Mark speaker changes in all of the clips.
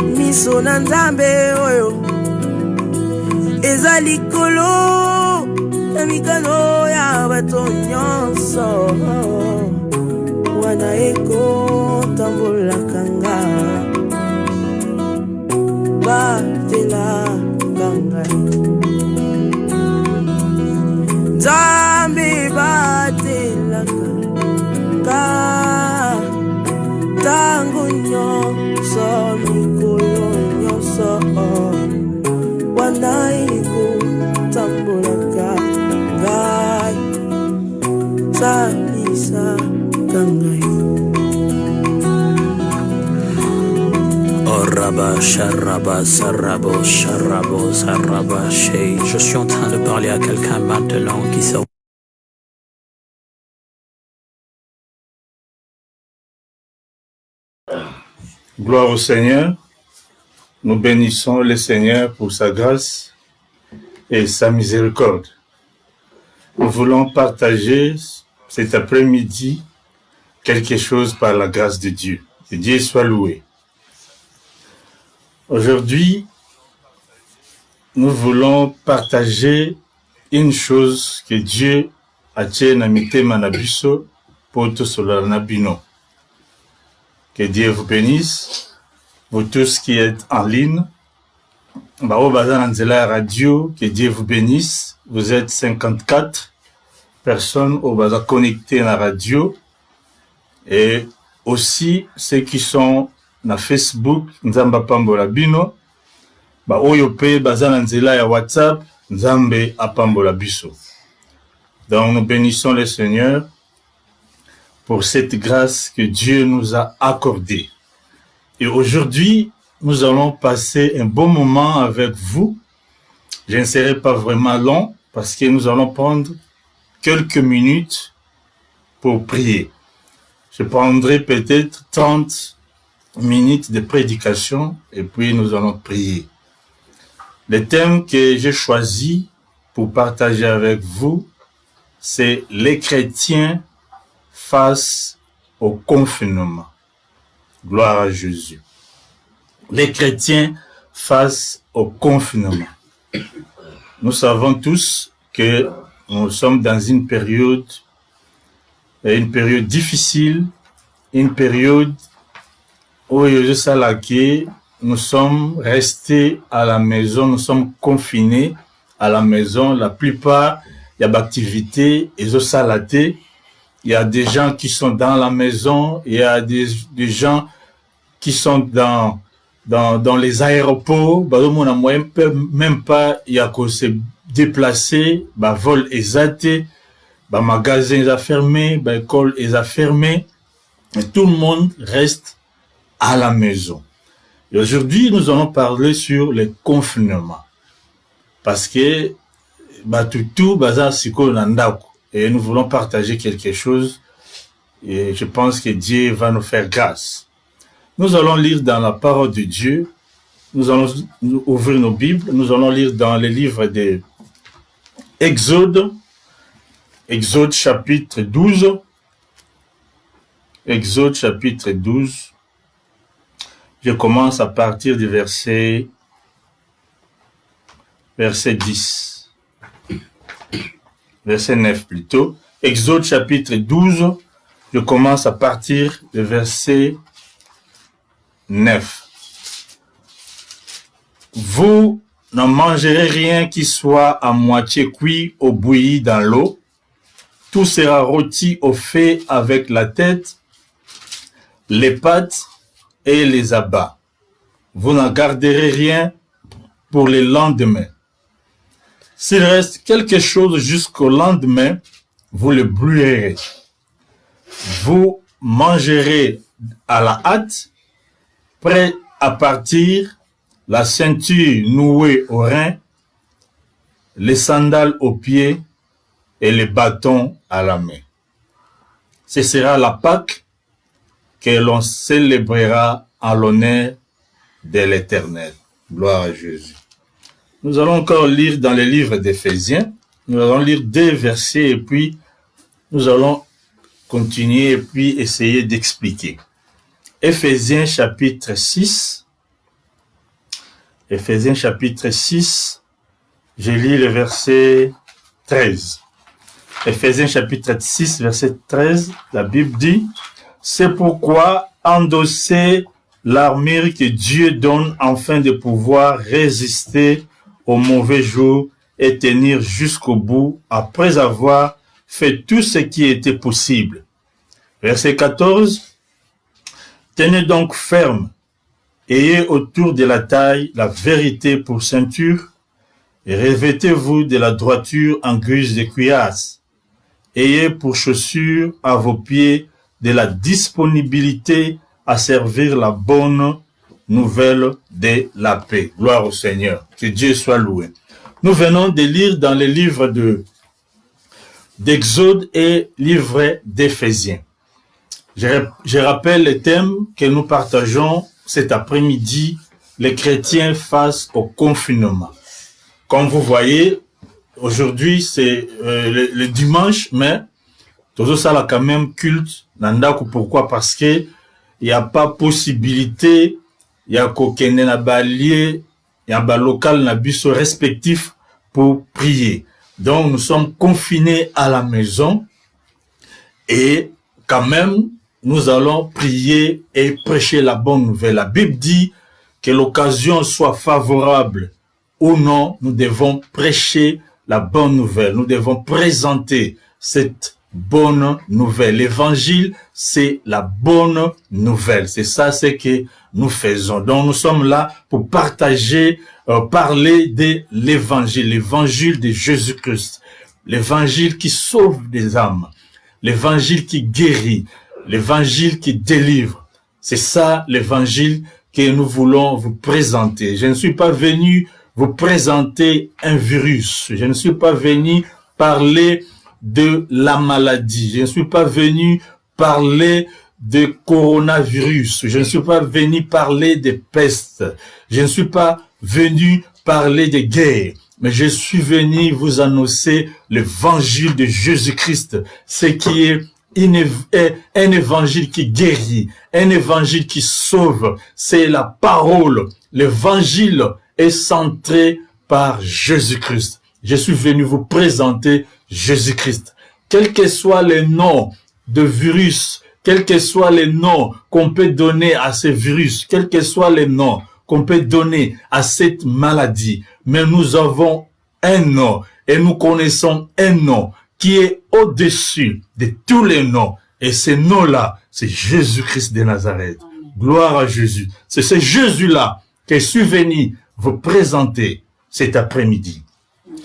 Speaker 1: miso na nzambe oyo eza likolo na mikano ya bato nyonso wana ekotambolaka nga batelaka ngai nzambe batelaka nga tango nyonso mikolo nyonso wana ekotambolaka ngai salisaka ngai.
Speaker 2: Je suis en train de parler à quelqu'un maintenant qui sort.
Speaker 3: Gloire au Seigneur. Nous bénissons le Seigneur pour sa grâce et sa miséricorde. Nous voulons partager cet après-midi quelque chose par la grâce de Dieu. Que Dieu soit loué. Aujourd'hui, nous voulons partager une chose que Dieu a tiré na mitema na biso pour tout cela na bino. Que Dieu vous bénisse, vous tous qui êtes en ligne. Radio, que Dieu vous bénisse. Vous êtes 54 personnes au Baza connectées à la radio. Et aussi ceux qui sont na Facebook, Nzamba Pambola Bino, Oyope Baza Nzela ya WhatsApp, Nzambe Apambola Biso. Donc nous bénissons le Seigneur pour cette grâce que Dieu nous a accordée. Et aujourd'hui, nous allons passer un bon moment avec vous. Je ne serai pas vraiment long parce que nous allons prendre quelques minutes pour prier. Je prendrai peut-être 30 minutes de prédication et puis nous allons prier. Le thème que j'ai choisi pour partager avec vous, c'est les chrétiens face au confinement. Gloire à Jésus. Les chrétiens face au confinement. Nous savons tous que nous sommes dans une période difficile, une période où nous sommes restés à la maison, nous sommes confinés à la maison. La plupart, il y a d'activités, ils ont salaté. Il y a des gens qui sont dans la maison, il y a des gens qui sont dans les aéroports, même pas, il y a qu'à se déplacer, vol est athée, magasin est fermé, école est fermé, et tout le monde reste à la maison. Et aujourd'hui, nous allons parler sur le confinement. Parce que, tout bazar siko nandako. Et nous voulons partager quelque chose. Et je pense que Dieu va nous faire grâce. Nous allons lire dans la parole de Dieu. Nous allons ouvrir nos Bibles. Nous allons lire dans le livre de Exode. Exode chapitre 12. Exode chapitre 12. Je commence à partir du verset 10. Verset 9 plutôt. Exode chapitre 12. Je commence à partir du verset 9. Vous ne mangerez rien qui soit à moitié cuit ou bouilli dans l'eau. Tout sera rôti au feu avec la tête, les pattes et les abats. Vous n'en garderez rien pour le lendemain. S'il reste quelque chose jusqu'au lendemain, vous le brûlerez. Vous mangerez à la hâte, prêt à partir, la ceinture nouée aux reins, les sandales aux pieds et les bâtons à la main. Ce sera la Pâque que l'on célébrera en l'honneur de l'Éternel. Gloire à Jésus. Nous allons encore lire dans le livre d'Éphésiens. Nous allons lire 2 versets et puis nous allons continuer et puis essayer d'expliquer. Éphésiens chapitre 6, Éphésiens chapitre 6, je lis le verset 13. Éphésiens chapitre 6, verset 13, la Bible dit, « C'est pourquoi endossez l'armure que Dieu donne afin de pouvoir résister aux mauvais jours et tenir jusqu'au bout après avoir fait tout ce qui était possible. » Verset 14, « Tenez donc ferme, ayez autour de la taille la vérité pour ceinture, et revêtez-vous de la droiture en guise de cuirasse. Ayez pour chaussure à vos pieds de la disponibilité à servir la bonne nouvelle de la paix. » Gloire au Seigneur. Que Dieu soit loué. Nous venons de lire dans les livres d'Exode et livre d'Éphésiens. Je rappelle les thèmes que nous partageons cet après-midi, les chrétiens face au confinement. Comme vous voyez, aujourd'hui c'est le dimanche, mais tout ça là quand même culte. Pourquoi? Parce que il n'y a pas possibilité, il y a qu'aucun balier, il y a un local nabiso respectif pour prier. Donc nous sommes confinés à la maison et quand même nous allons prier et prêcher la bonne nouvelle. La Bible dit que l'occasion soit favorable ou non, nous devons prêcher la bonne nouvelle. Nous devons présenter cette bonne nouvelle. L'évangile, c'est la bonne nouvelle. C'est ça ce que nous faisons. Donc nous sommes là pour partager, parler de l'évangile, l'évangile de Jésus-Christ, l'évangile qui sauve des âmes, l'évangile qui guérit, l'évangile qui délivre. C'est ça l'évangile que nous voulons vous présenter. Je ne suis pas venu vous présenter un virus. Je ne suis pas venu parler de la maladie. Je ne suis pas venu parler de coronavirus. Je ne suis pas venu parler de peste. Je ne suis pas venu parler de guerre. Mais je suis venu vous annoncer l'évangile de Jésus-Christ. Ce qui est un évangile qui guérit, un évangile qui sauve. C'est la parole. L'évangile est centré par Jésus-Christ. Je suis venu vous présenter Jésus-Christ. Quels que soient les noms de virus, quels que soient les noms qu'on peut donner à ces virus, quels que soient les noms qu'on peut donner à cette maladie, mais nous avons un nom et nous connaissons un nom qui est au-dessus de tous les noms. Et ce nom-là, c'est Jésus-Christ de Nazareth. Gloire à Jésus. C'est ce Jésus-là que je suis venu vous présenter cet après-midi.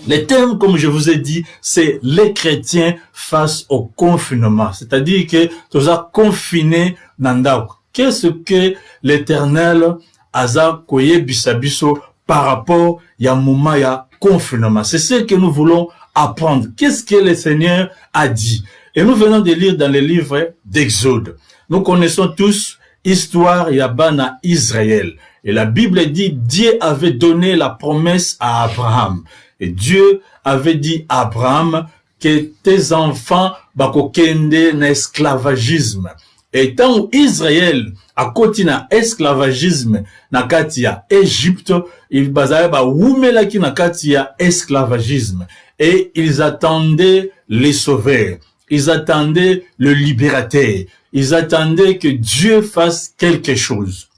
Speaker 3: Le thème, comme je vous ai dit, c'est les chrétiens face au confinement. C'est-à-dire que nous avons confiné Nandao. Qu'est-ce que l'Éternel a koye bisabiso par rapport à un moment ya confinement? C'est ce que nous voulons apprendre. Qu'est-ce que le Seigneur a dit? Et nous venons de lire dans les livres d'Exode. Nous connaissons tous l'histoire Yabana Israël. Et la Bible dit, Dieu avait donné la promesse à Abraham. Et Dieu avait dit à Abraham que tes enfants bakokende na esclavagisme. Et tant Israël a continué à esclavagisme na kati ya Égypte, il bazaya ba wumela ki na kati ya esclavagisme. Et ils attendaient les sauveurs. Ils attendaient le libérateur. Ils attendaient que Dieu fasse quelque chose.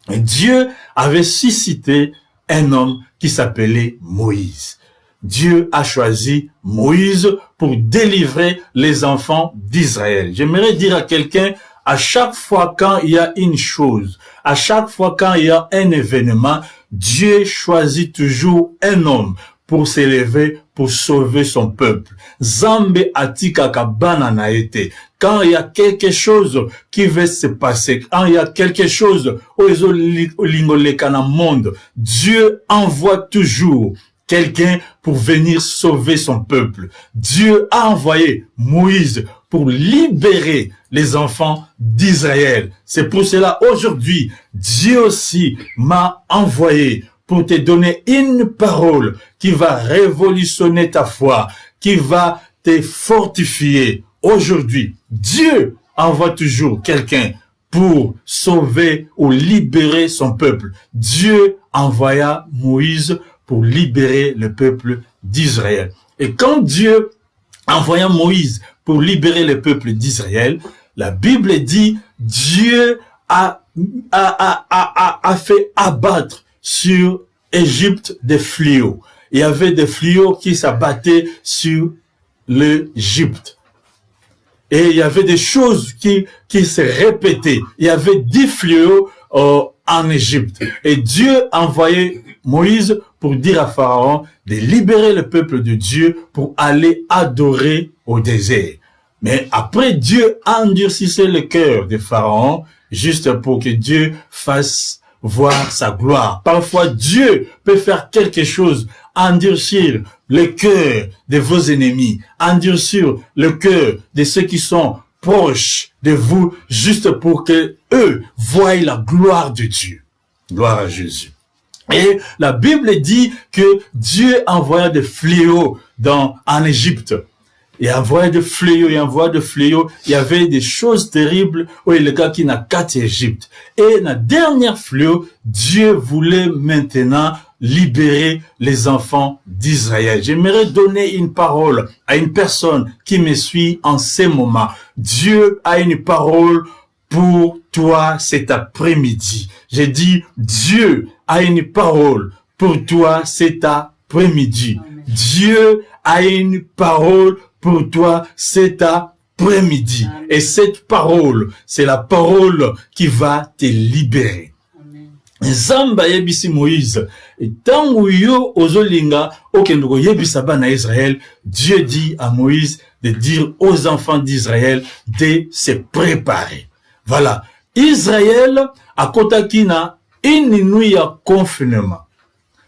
Speaker 3: Et Dieu avait suscité un homme qui s'appelait Moïse. Dieu a choisi Moïse pour délivrer les enfants d'Israël. J'aimerais dire à quelqu'un, à chaque fois quand il y a une chose, à chaque fois quand il y a un événement, Dieu choisit toujours un homme pour s'élever, pour sauver son peuple. Zambe atika kabana na ete. Quand il y a quelque chose qui va se passer, quand il y a quelque chose au monde, Dieu envoie toujours quelqu'un pour venir sauver son peuple. Dieu a envoyé Moïse pour libérer les enfants d'Israël. C'est pour cela aujourd'hui, Dieu aussi m'a envoyé pour te donner une parole qui va révolutionner ta foi, qui va te fortifier. Aujourd'hui, Dieu envoie toujours quelqu'un pour sauver ou libérer son peuple. Dieu envoya Moïse pour libérer le peuple d'Israël. Et quand Dieu envoya Moïse pour libérer le peuple d'Israël, la Bible dit, Dieu a fait abattre sur Égypte des fléaux. Il y avait des fléaux qui s'abattaient sur l'Égypte. Et il y avait des choses qui se répétaient. Il y avait 10 fléaux en Égypte. Et Dieu a envoyé Moïse pour dire à Pharaon de libérer le peuple de Dieu pour aller adorer au désert. Mais après, Dieu a endurcissé le cœur de Pharaon juste pour que Dieu fasse voir sa gloire. Parfois, Dieu peut faire quelque chose, endurcir le cœur de vos ennemis, endurcir le cœur de ceux qui sont proches de vous, juste pour que eux voient la gloire de Dieu. Gloire à Jésus. Et la Bible dit que Dieu envoya des fléaux en Égypte. Il envoyait des fléaux, il y avait des choses terribles où le gars qui n'a qu'à Égypte. Et la dernière fléau, Dieu voulait maintenant libérer les enfants d'Israël. J'aimerais donner une parole à une personne qui me suit en ce moment. Dieu a une parole pour toi cet après-midi. J'ai dit, Dieu a une parole pour toi cet après-midi. Dieu a une parole pour toi cet après-midi. Et cette parole, c'est la parole qui va te libérer. Nzamba yebisi Moïse, et tant où yo ozolinga, okendoko yebisa bana Israël, Dieu dit à Moïse de dire aux enfants d'Israël de se préparer. Voilà. Israël a kotakina une nuit à confinement.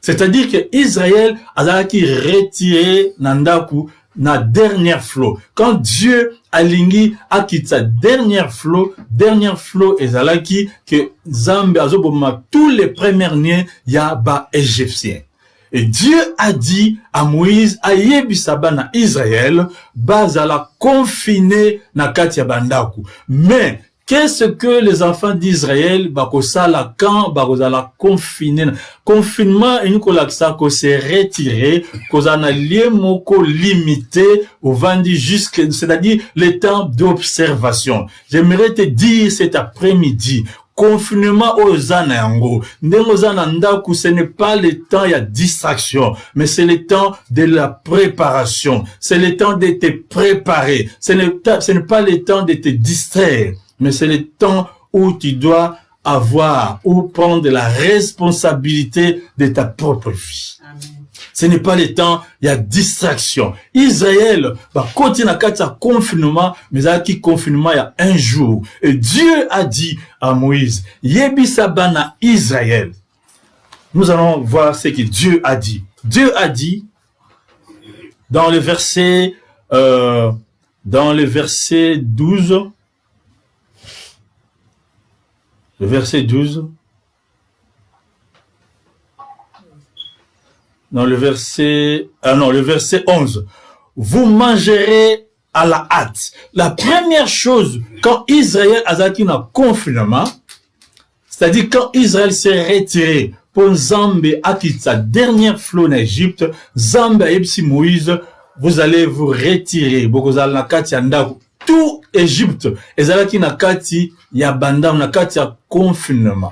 Speaker 3: C'est-à-dire que Israël a qui retiré nandaku na dernière flot. Quand Dieu alingi a quitté sa dernière flot ezalaki que Zambe azoboma tous les premiers nés ya ba égyptien. Et Dieu a dit à Moïse, ayebisa bana Israël, bazala confiné na kati ya bandaku. Mais qu'est-ce que les enfants d'Israël bakosala quand bakozala confiné? Confinement et nikolaksa ko se retirer, kozana lié moko limité au vendi jusque, c'est-à-dire le temps d'observation. J'aimerais te dire cet après-midi, confinement aux anango, ndengozanandaku, ce n'est pas le temps, il y a distraction, mais c'est le temps de la préparation. C'est le temps de te préparer. Ce n'est pas le temps de te distraire. Mais c'est le temps où tu dois avoir ou prendre la responsabilité de ta propre vie. Amen. Ce n'est pas le temps, il y a distraction. Israël va continuer à faire confinement, mais il y a confinement il y a un jour. Et Dieu a dit à Moïse, Yebisabana Israël. Nous allons voir ce que Dieu a dit. Dieu a dit dans le verset 12. Le verset 12. Non, le verset 11. Vous mangerez à la hâte. La première chose, quand Israël a été en confinement, c'est-à-dire quand Israël s'est retiré pour Zambé a quitté sa dernière flot en Égypte, Zambé a dit Moïse, vous allez vous retirer. Tout Égypte, ezalaki na kati ya bandam na kati ya confinement.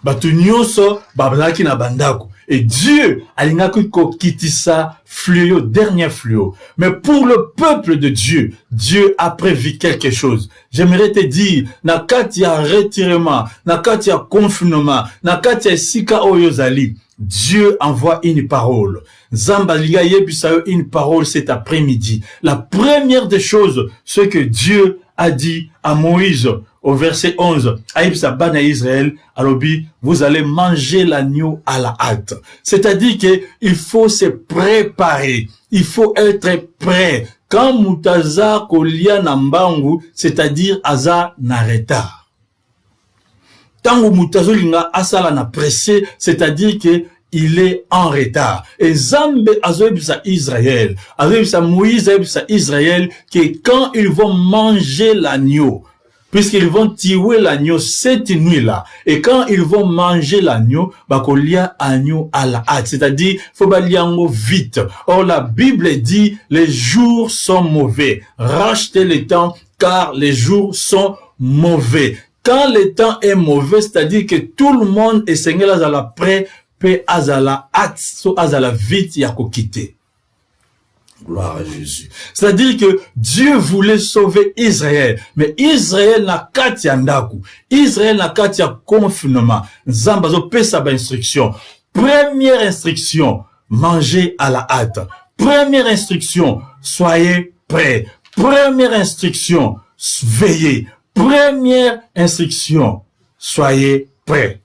Speaker 3: Batu nyonso babalaki na bandako. Et Dieu alingaki ko kitisa fléau, dernier fléau. Mais pour le peuple de Dieu, Dieu a prévu quelque chose. J'aimerais te dire, na kati ya retirement, na kati ya confinement, na kati ya sika oyozali, Dieu envoie une parole. Zambaliga yebisayo une parole cet après-midi. La première des choses, ce que Dieu a dit à Moïse au verset 11, Aïbsa Bana Israël, alobi, vous allez manger l'agneau à la hâte. C'est-à-dire que il faut se préparer. Il faut être prêt. Quand mutaza kolia nambangu, c'est-à-dire aza na retard. Tango mutazolinga asala na pressé, c'est-à-dire que il est en retard. Et Zambe azoebisa Israël, azoebisa Moïse azoebisa Israël, que quand ils vont manger l'agneau, puisqu'ils vont tuer l'agneau cette nuit-là. Et quand ils vont manger l'agneau, bakolia agneau à la hâte, c'est-à-dire faut baliango vite. Or la Bible dit les jours sont mauvais. Rachetez le temps car les jours sont mauvais. Quand le temps est mauvais, c'est-à-dire que tout le monde est seigneur azala prêt, pe azala hâte, so azala vite yako quitter. Gloire à Jésus. C'est-à-dire que Dieu voulait sauver Israël. Mais Israël n'a qu'à tiandaku. Israël n'a qu'à tian confinement. Zambazo pesa ba instruction. Première instruction, mangez à la hâte. Première instruction, soyez prêts. Première instruction, veillez. Première instruction, soyez prêts.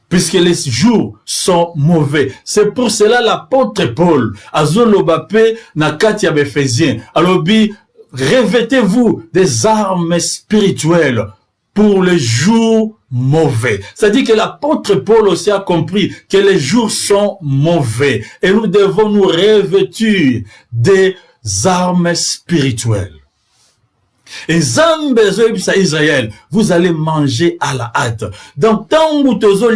Speaker 3: Puisque les jours sont mauvais. C'est pour cela l'apôtre Paul, Azolobapé, Nakati Abéphésien, alobi, revêtez-vous des armes spirituelles pour les jours mauvais. C'est-à-dire que l'apôtre Paul aussi a compris que les jours sont mauvais. Et nous devons nous revêtir des armes spirituelles. Et Israël, vous allez manger à la hâte. Donc, tant que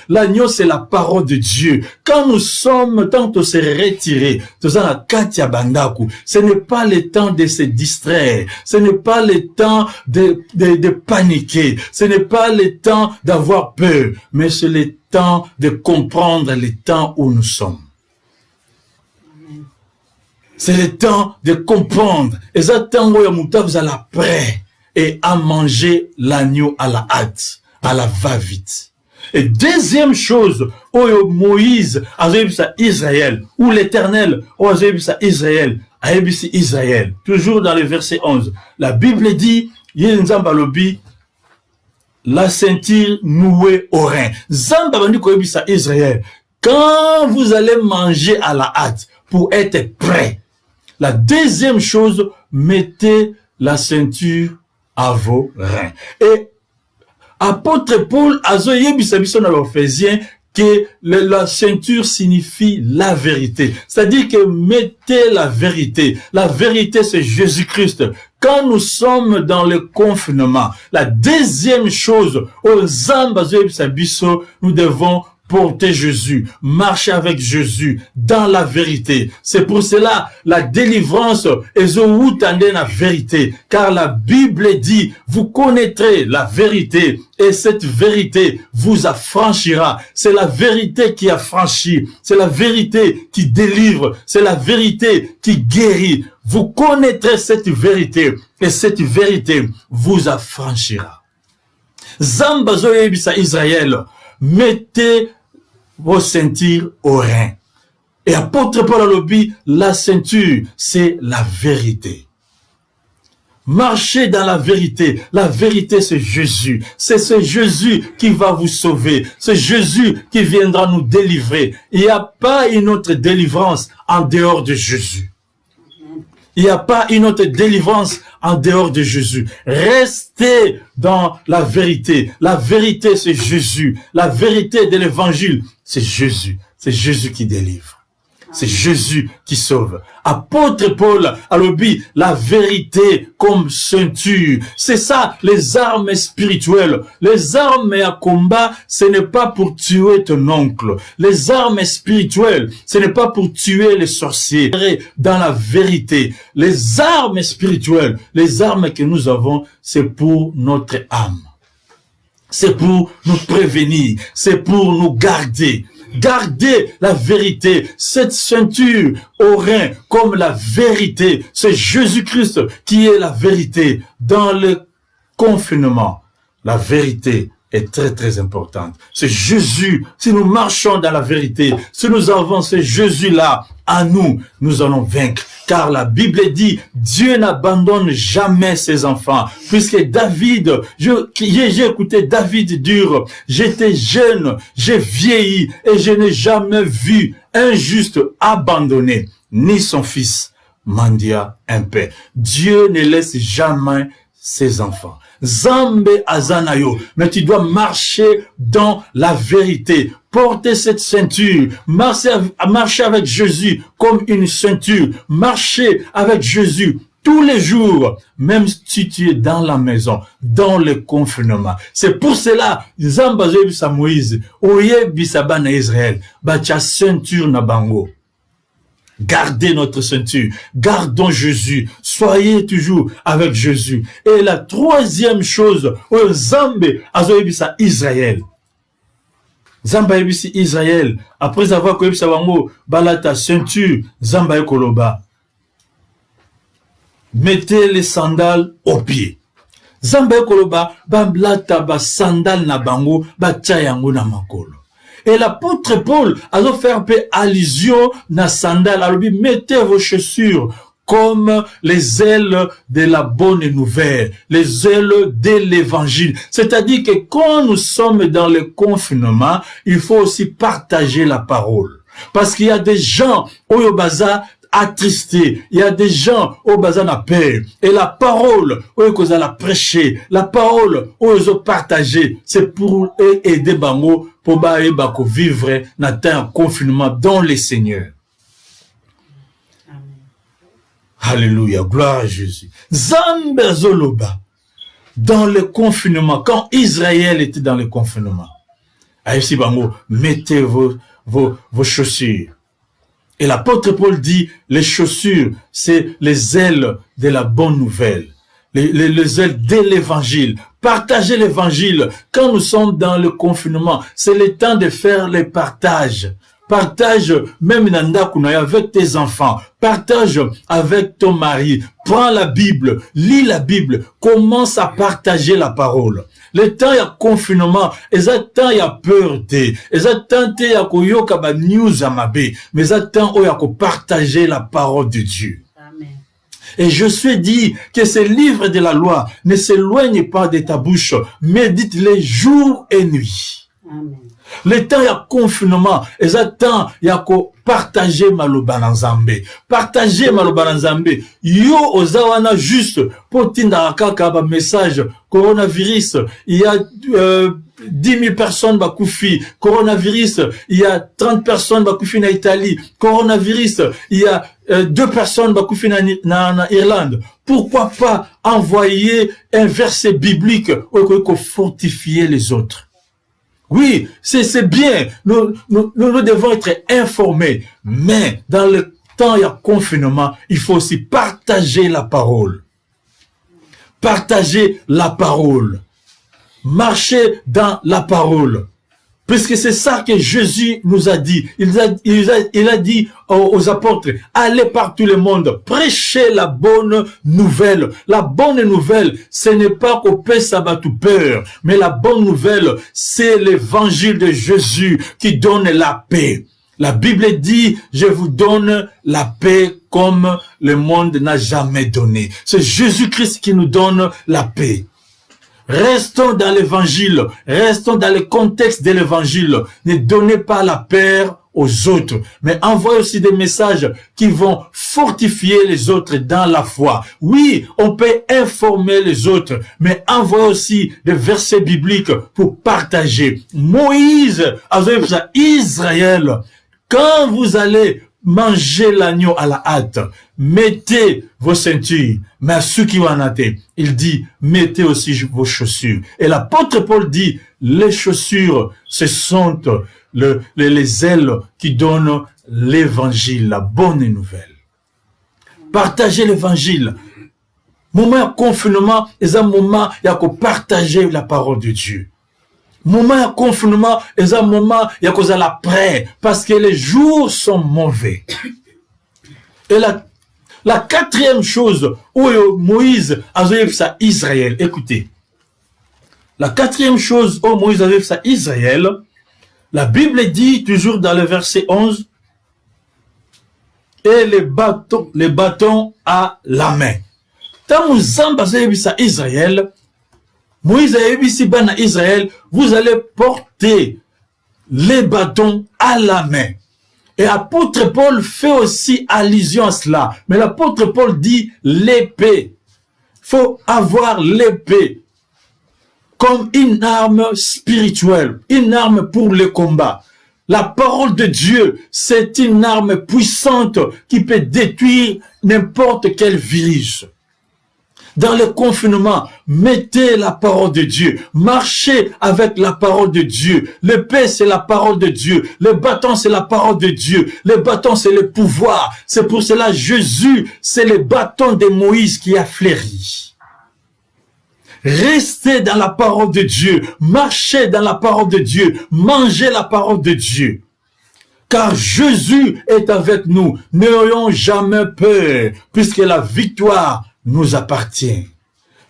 Speaker 3: l'agneau c'est la parole de Dieu. Quand nous sommes, tant que c'est retiré, ce n'est pas le temps de se distraire. Ce n'est pas le temps de paniquer. Ce n'est pas le temps d'avoir peur. Mais c'est le temps de comprendre le temps où nous sommes. C'est le temps de comprendre. Et ça, tant que vous allez prêt et à manger l'agneau à la hâte, à la va-vite. Et deuxième chose, Moïse a dit à Israël, ou l'Éternel a dit à Israël, Israël, toujours dans le verset 11. La Bible dit, la ceinture nouée au rein. Israël, quand vous allez manger à la hâte pour être prêt, la deuxième chose, mettez la ceinture à vos reins. Et apôtre Paul a dit dans l'Éphésiens que la ceinture signifie la vérité. C'est-à-dire que mettez la vérité. La vérité, c'est Jésus-Christ. Quand nous sommes dans le confinement, la deuxième chose, nous devons porter Jésus, marcher avec Jésus dans la vérité. C'est pour cela la délivrance est la vérité, car la Bible dit, vous connaîtrez la vérité et cette vérité vous affranchira. C'est la vérité qui affranchit, c'est la vérité qui délivre, c'est la vérité qui guérit. Vous connaîtrez cette vérité et cette vérité vous affranchira. Zambazo yebisa Israël, mettez vos ceintures au rein. Et apôtre Paul alobi, la ceinture, c'est la vérité. Marchez dans la vérité. La vérité, c'est Jésus. C'est ce Jésus qui va vous sauver. C'est Jésus qui viendra nous délivrer. Il n'y a pas une autre délivrance en dehors de Jésus. Il n'y a pas une autre délivrance en dehors de Jésus. Restez dans la vérité. La vérité, c'est Jésus. La vérité de l'évangile, c'est Jésus. C'est Jésus qui délivre. C'est Jésus qui sauve. Apôtre Paul alobi, la vérité comme ceinture. C'est ça, les armes spirituelles. Les armes à combat, ce n'est pas pour tuer ton oncle. Les armes spirituelles, ce n'est pas pour tuer les sorciers. Dans la vérité, les armes spirituelles, les armes que nous avons, c'est pour notre âme. C'est pour nous prévenir. C'est pour nous garder. Gardez la vérité, cette ceinture au rein comme la vérité. C'est Jésus-Christ qui est la vérité. Dans le confinement, la vérité est très très importante. C'est Jésus. Si nous marchons dans la vérité, si nous avons ce Jésus-là à nous, nous allons vaincre. Car la Bible dit, Dieu n'abandonne jamais ses enfants. Puisque David, j'ai écouté David dire, j'étais jeune, j'ai vieilli et je n'ai jamais vu un juste abandonné, ni son fils mendier un pain. Dieu ne laisse jamais ses enfants. Zambe azanayo, mais tu dois marcher dans la vérité. Portez cette ceinture. Marchez avec Jésus comme une ceinture. Marchez avec Jésus tous les jours, même si tu es dans la maison, dans le confinement. C'est pour cela, Zamba Zebisa Moïse, Oye Bisabana Israël, Bacha ceinture na bango. Gardez notre ceinture, gardons Jésus, soyez toujours avec Jésus. Et la troisième chose, Zambé Azoebisa Israël. Zamba Ebisi Israël, après avoir connu Sabango, balata ceinture, Zamba Ekoloba. Mettez les sandales aux pieds. Zamba Ekoloba, balata ba sandal na bango, ba tchayango na makolo. Et l'apôtre Paul a fait allusion na sandales. Alors, mettez vos chaussures comme les ailes de la bonne nouvelle, les ailes de l'évangile. C'est-à-dire que quand nous sommes dans le confinement, il faut aussi partager la parole. Parce qu'il y a des gens au bazar attristés, il y a des gens au bazar na peur. Et la parole, où ils la prêcher, la parole, où ils ont partagé, c'est pour aider Bango, pour vivre dans un confinement dans le Seigneur. Alléluia, gloire à Jésus. Zambé Zoloba, dans le confinement, quand Israël était dans le confinement, Aïssi Bango, mettez vos chaussures. Et l'apôtre Paul dit, les chaussures, c'est les ailes de la bonne nouvelle, les ailes de l'évangile. Partagez l'évangile. Quand nous sommes dans le confinement, c'est le temps de faire les partages. Partage même avec tes enfants. Partage avec ton mari. Prends la Bible. Lis la Bible. Commence à partager la parole. Le temps il y a confinement. Et le temps il y a peur. Et le temps il y a koyoka ba news amabe. Mais le temps il y a partager la parole de Dieu. Amen. Et je suis dit que ces livres de la loi ne s'éloignent pas de ta bouche. Médite-les jour et nuit. Amen. Le temps il y a confinement, et le temps il y a partager maloba na Nzambe. Partager maloba na Nzambe. Yo ozawana juste pour tinda kaka ba message coronavirus, il y a 10 000 personnes bakoufi, coronavirus, il y a 30 personnes bakoufi na Italie, coronavirus, il y a 2 personnes bakoufi na Irlande. Pourquoi pas envoyer un verset biblique pour fortifier les autres? Oui, c'est bien. Nous devons être informés. Mais dans le temps il y a confinement, il faut aussi partager la parole. Partager la parole. Marcher dans la parole. Puisque c'est ça que Jésus nous a dit. Il a dit aux apôtres, allez par tout le monde, prêchez la bonne nouvelle. La bonne nouvelle, ce n'est pas qu'au paix sabatou peur, mais la bonne nouvelle, c'est l'évangile de Jésus qui donne la paix. La Bible dit, je vous donne la paix comme le monde n'a jamais donné. C'est Jésus-Christ qui nous donne la paix. Restons dans l'évangile, restons dans le contexte de l'évangile. Ne donnez pas la peur aux autres, mais envoyez aussi des messages qui vont fortifier les autres dans la foi. Oui, on peut informer les autres, mais envoyez aussi des versets bibliques pour partager. Moïse a dit à Israël, quand vous allez manger l'agneau à la hâte, mettez vos ceintures. Mais à ceux qui en ont, il dit, mettez aussi vos chaussures. Et l'apôtre Paul dit, les chaussures, ce sont les ailes qui donnent l'évangile, la bonne nouvelle. Partagez l'évangile. Moment de confinement, c'est un moment où il y a que partager la parole de Dieu. Moment de confinement, c'est un moment où il y a que la prière, parce que les jours sont mauvais. Et la quatrième chose où Moïse a dit ça Israël, écoutez. La quatrième chose où Moïse a dit ça Israël, la Bible dit toujours dans le verset 11, et les bâtons à la main. Tant Mouzamba a dit ça Israël, Moïse a dit ça Israël, vous allez porter les bâtons à la main. Et l'apôtre Paul fait aussi allusion à cela. Mais l'apôtre Paul dit l'épée. Il faut avoir l'épée comme une arme spirituelle, une arme pour le combat.
Speaker 4: La parole de Dieu, c'est une arme puissante qui peut détruire n'importe quel virus. Dans le confinement, mettez la parole de Dieu. Marchez avec la parole de Dieu. L'épée, c'est la parole de Dieu. Le bâton, c'est la parole de Dieu. Le bâton, c'est le pouvoir. C'est pour cela, Jésus, c'est le bâton de Moïse qui a fleuri. Restez dans la parole de Dieu. Marchez dans la parole de Dieu. Mangez la parole de Dieu. Car Jésus est avec nous. N'ayons jamais peur, puisque la victoire nous appartient.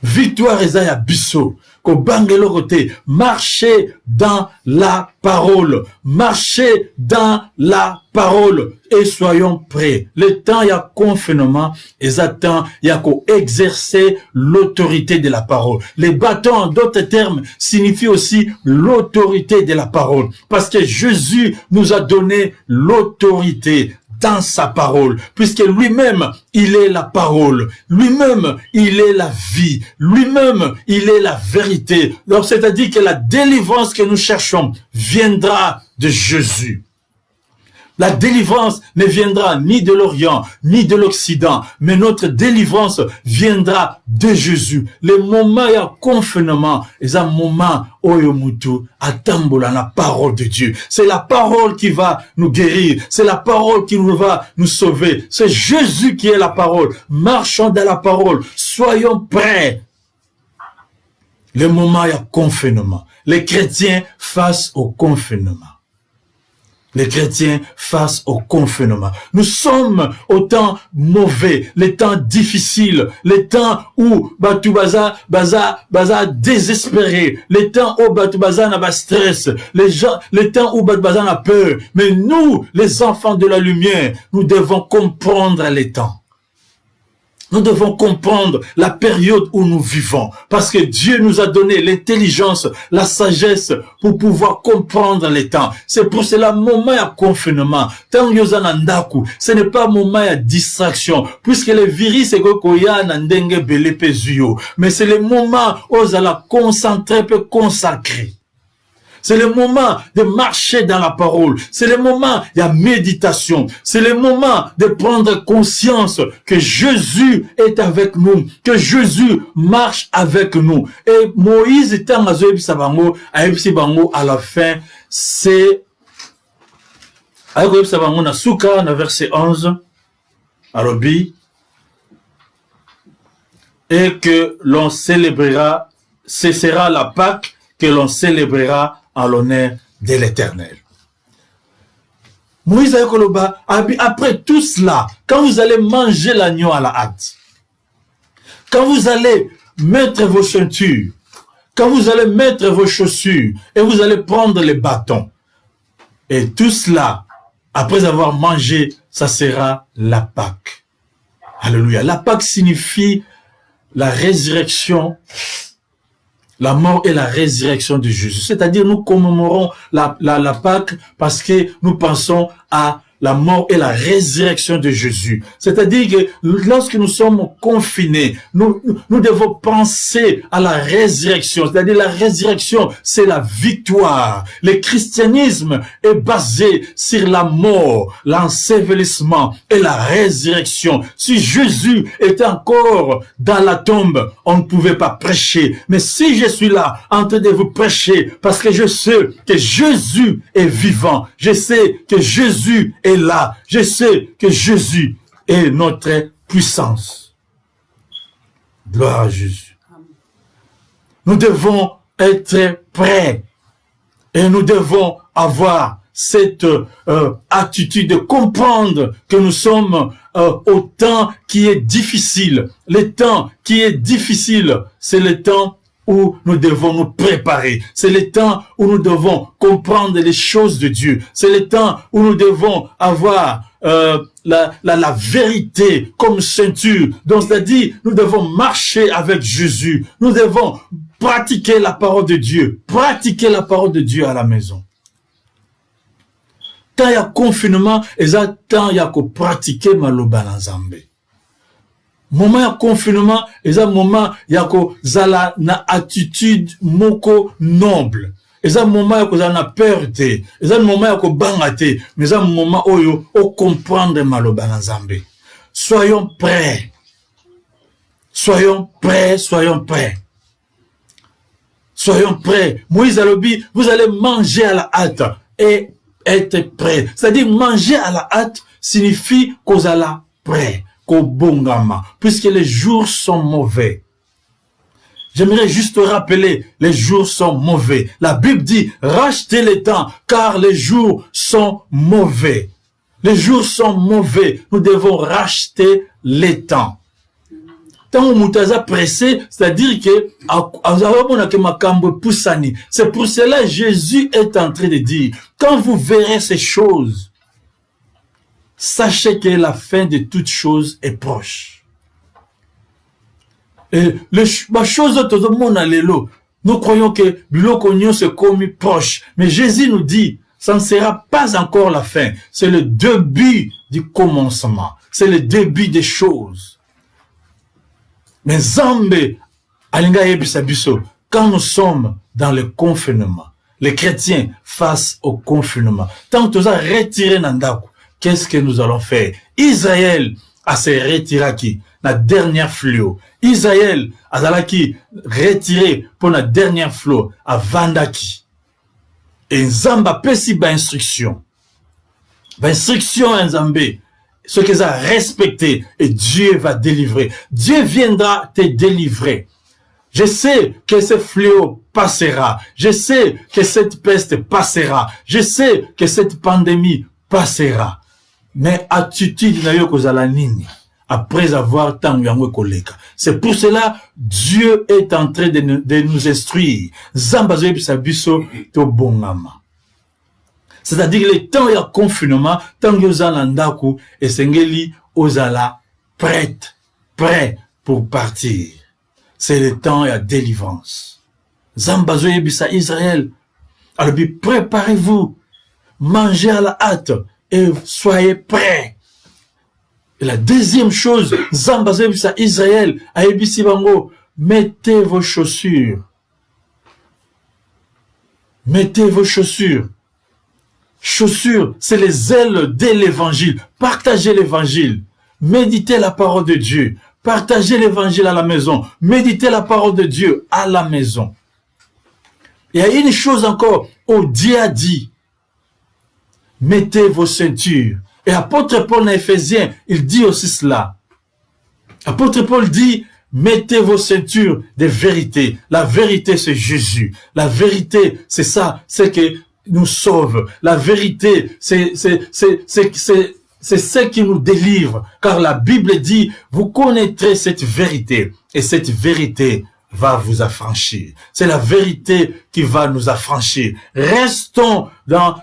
Speaker 4: Victoire Isaiah Bisso, Kobangelo Roté, marchez dans la parole, marchez dans la parole et soyons prêts. Le temps il y a confinement, et ça temps il y a qu'à exercer l'autorité de la parole. Les bâtons, en d'autres termes, signifient aussi l'autorité de la parole, parce que Jésus nous a donné l'autorité dans sa parole, puisque lui-même, il est la parole, lui-même, il est la vie, lui-même, il est la vérité. Donc, c'est-à-dire que la délivrance que nous cherchons viendra de Jésus. La délivrance ne viendra ni de l'Orient, ni de l'Occident, mais notre délivrance viendra de Jésus. Le moment il y a confinement, c'est un moment oyomutu atambola la parole de Dieu. C'est la parole qui va nous guérir, c'est la parole qui va nous sauver. C'est Jésus qui est la parole. Marchons dans la parole, soyons prêts. Le moment il y a confinement. Les chrétiens face au confinement. Les chrétiens face au confinement. Nous sommes au temps mauvais, les temps difficiles, les temps où Batu Baza désespéré, les temps où Batu Baza n'a pas stress, les temps où Batu Baza n'a peur. Mais nous, les enfants de la lumière, nous devons comprendre les temps. Nous devons comprendre la période où nous vivons, parce que Dieu nous a donné l'intelligence, la sagesse pour pouvoir comprendre les temps. C'est pour cela moment à confinement. Tant yozanandaku, ce n'est pas moment à distraction, puisque le virus est koya nandenge bele pezuyo, mais c'est le moment où vous allez concentrer peut consacrer. C'est le moment de marcher dans la parole. C'est le moment de la méditation. C'est le moment de prendre conscience que Jésus est avec nous, que Jésus marche avec nous. Et Moïse était en à la fin, c'est verset 11, Arobi, et que l'on célébrera, ce sera la Pâque que l'on célébrera à l'honneur de l'Éternel. Moïse Ayokoloba, après tout cela, quand vous allez manger l'agneau à la hâte, quand vous allez mettre vos ceintures, quand vous allez mettre vos chaussures, et vous allez prendre les bâtons, et tout cela, après avoir mangé, ça sera la Pâque. Alléluia. La Pâque signifie la résurrection, la mort et la résurrection de Jésus. C'est-à-dire, nous commémorons la Pâque parce que nous pensons à la mort et la résurrection de Jésus. C'est-à-dire que lorsque nous sommes confinés, nous devons penser à la résurrection. C'est-à-dire la résurrection, c'est la victoire. Le christianisme est basé sur la mort, l'ensevelissement et la résurrection. Si Jésus était encore dans la tombe, on ne pouvait pas prêcher. Mais si je suis là, en train de vous prêcher, parce que je sais que Jésus est vivant, je sais que Jésus est là. Je sais que Jésus est notre puissance. Gloire à Jésus. Nous devons être prêts et nous devons avoir cette attitude de comprendre que nous sommes au temps qui est difficile. Le temps qui est difficile, c'est le temps où nous devons nous préparer. C'est le temps où nous devons comprendre les choses de Dieu. C'est le temps où nous devons avoir la vérité comme ceinture. Donc, c'est-à-dire, nous devons marcher avec Jésus. Nous devons pratiquer la parole de Dieu. Pratiquer la parole de Dieu à la maison. Quand il y a confinement, et ça, quand il y a que pratiquer maloba na Nzambe. Moment ya confinement, et ça moment ya ko zala na attitude moko noble. eza moment ya kozala na peur te, eza moment ya kobanga te, mais eza moment oyo o comprendre maloba na Nzambe. Soyons prêts. Soyons prêts, soyons prêts. Soyons prêts. Moïse alobi, vous allez manger à la hâte et être prêts. C'est-à-dire manger à la hâte signifie kozala prêt, kobongama, puisque les jours sont mauvais. J'aimerais juste rappeler, les jours sont mauvais. La Bible dit, rachetez les temps, car les jours sont mauvais. Les jours sont mauvais. Nous devons racheter les temps. Tant que pressé, c'est-à-dire que c'est pour cela que Jésus est en train de dire, quand vous verrez ces choses, sachez que la fin de toutes choses est proche. Et les choses nous croyons que Bilokonion se commis proche. Mais Jésus nous dit, ça ne sera pas encore la fin. C'est le début du commencement. C'est le début des choses. Mais Zambé, quand nous sommes dans le confinement, les chrétiens face au confinement, tant que nous avons retiré Nandaku, qu'est-ce que nous allons faire? Israël a se retiré qui? La dernière fléau. Israël a retiré pour la dernière fléau à Vandaki. Et Nzamba pesi ba instruction. Ba instruction en Zambé. Ce qu'ils ont respecté et Dieu va délivrer. Dieu viendra te délivrer. Je sais que ce fléau passera. Je sais que cette peste passera. Je sais que cette pandémie passera. Mais attitude na yo kozala nini après avoir tant yango koleka. C'est pour cela Dieu est en train de nous instruire. Zamba zo yebisa biso to bongama. C'est-à-dire le temps ya confinement, tant yo za na ndako esengeli ozala prêt pour partir. C'est le temps ya délivrance. Zamba zo yebisa Israël. Alors préparez-vous, mangez à la hâte et soyez prêts. Et la deuxième chose, Zamba zo yebisa Israël, ayebisi bango, mettez vos chaussures. Mettez vos chaussures. Chaussures, c'est les ailes de l'évangile. Partagez l'évangile. Méditez la parole de Dieu. Partagez l'évangile à la maison. Méditez la parole de Dieu à la maison. Il y a une chose encore, Dieu a dit, mettez vos ceintures. Et apôtre Paul en Éphésiens, il dit aussi cela. Apôtre Paul dit, mettez vos ceintures de vérité. La vérité, c'est Jésus. La vérité, c'est ça, c'est que nous sauve. La vérité, c'est ce qui nous délivre. Car la Bible dit, vous connaîtrez cette vérité. Et cette vérité va vous affranchir. C'est la vérité qui va nous affranchir. Restons dans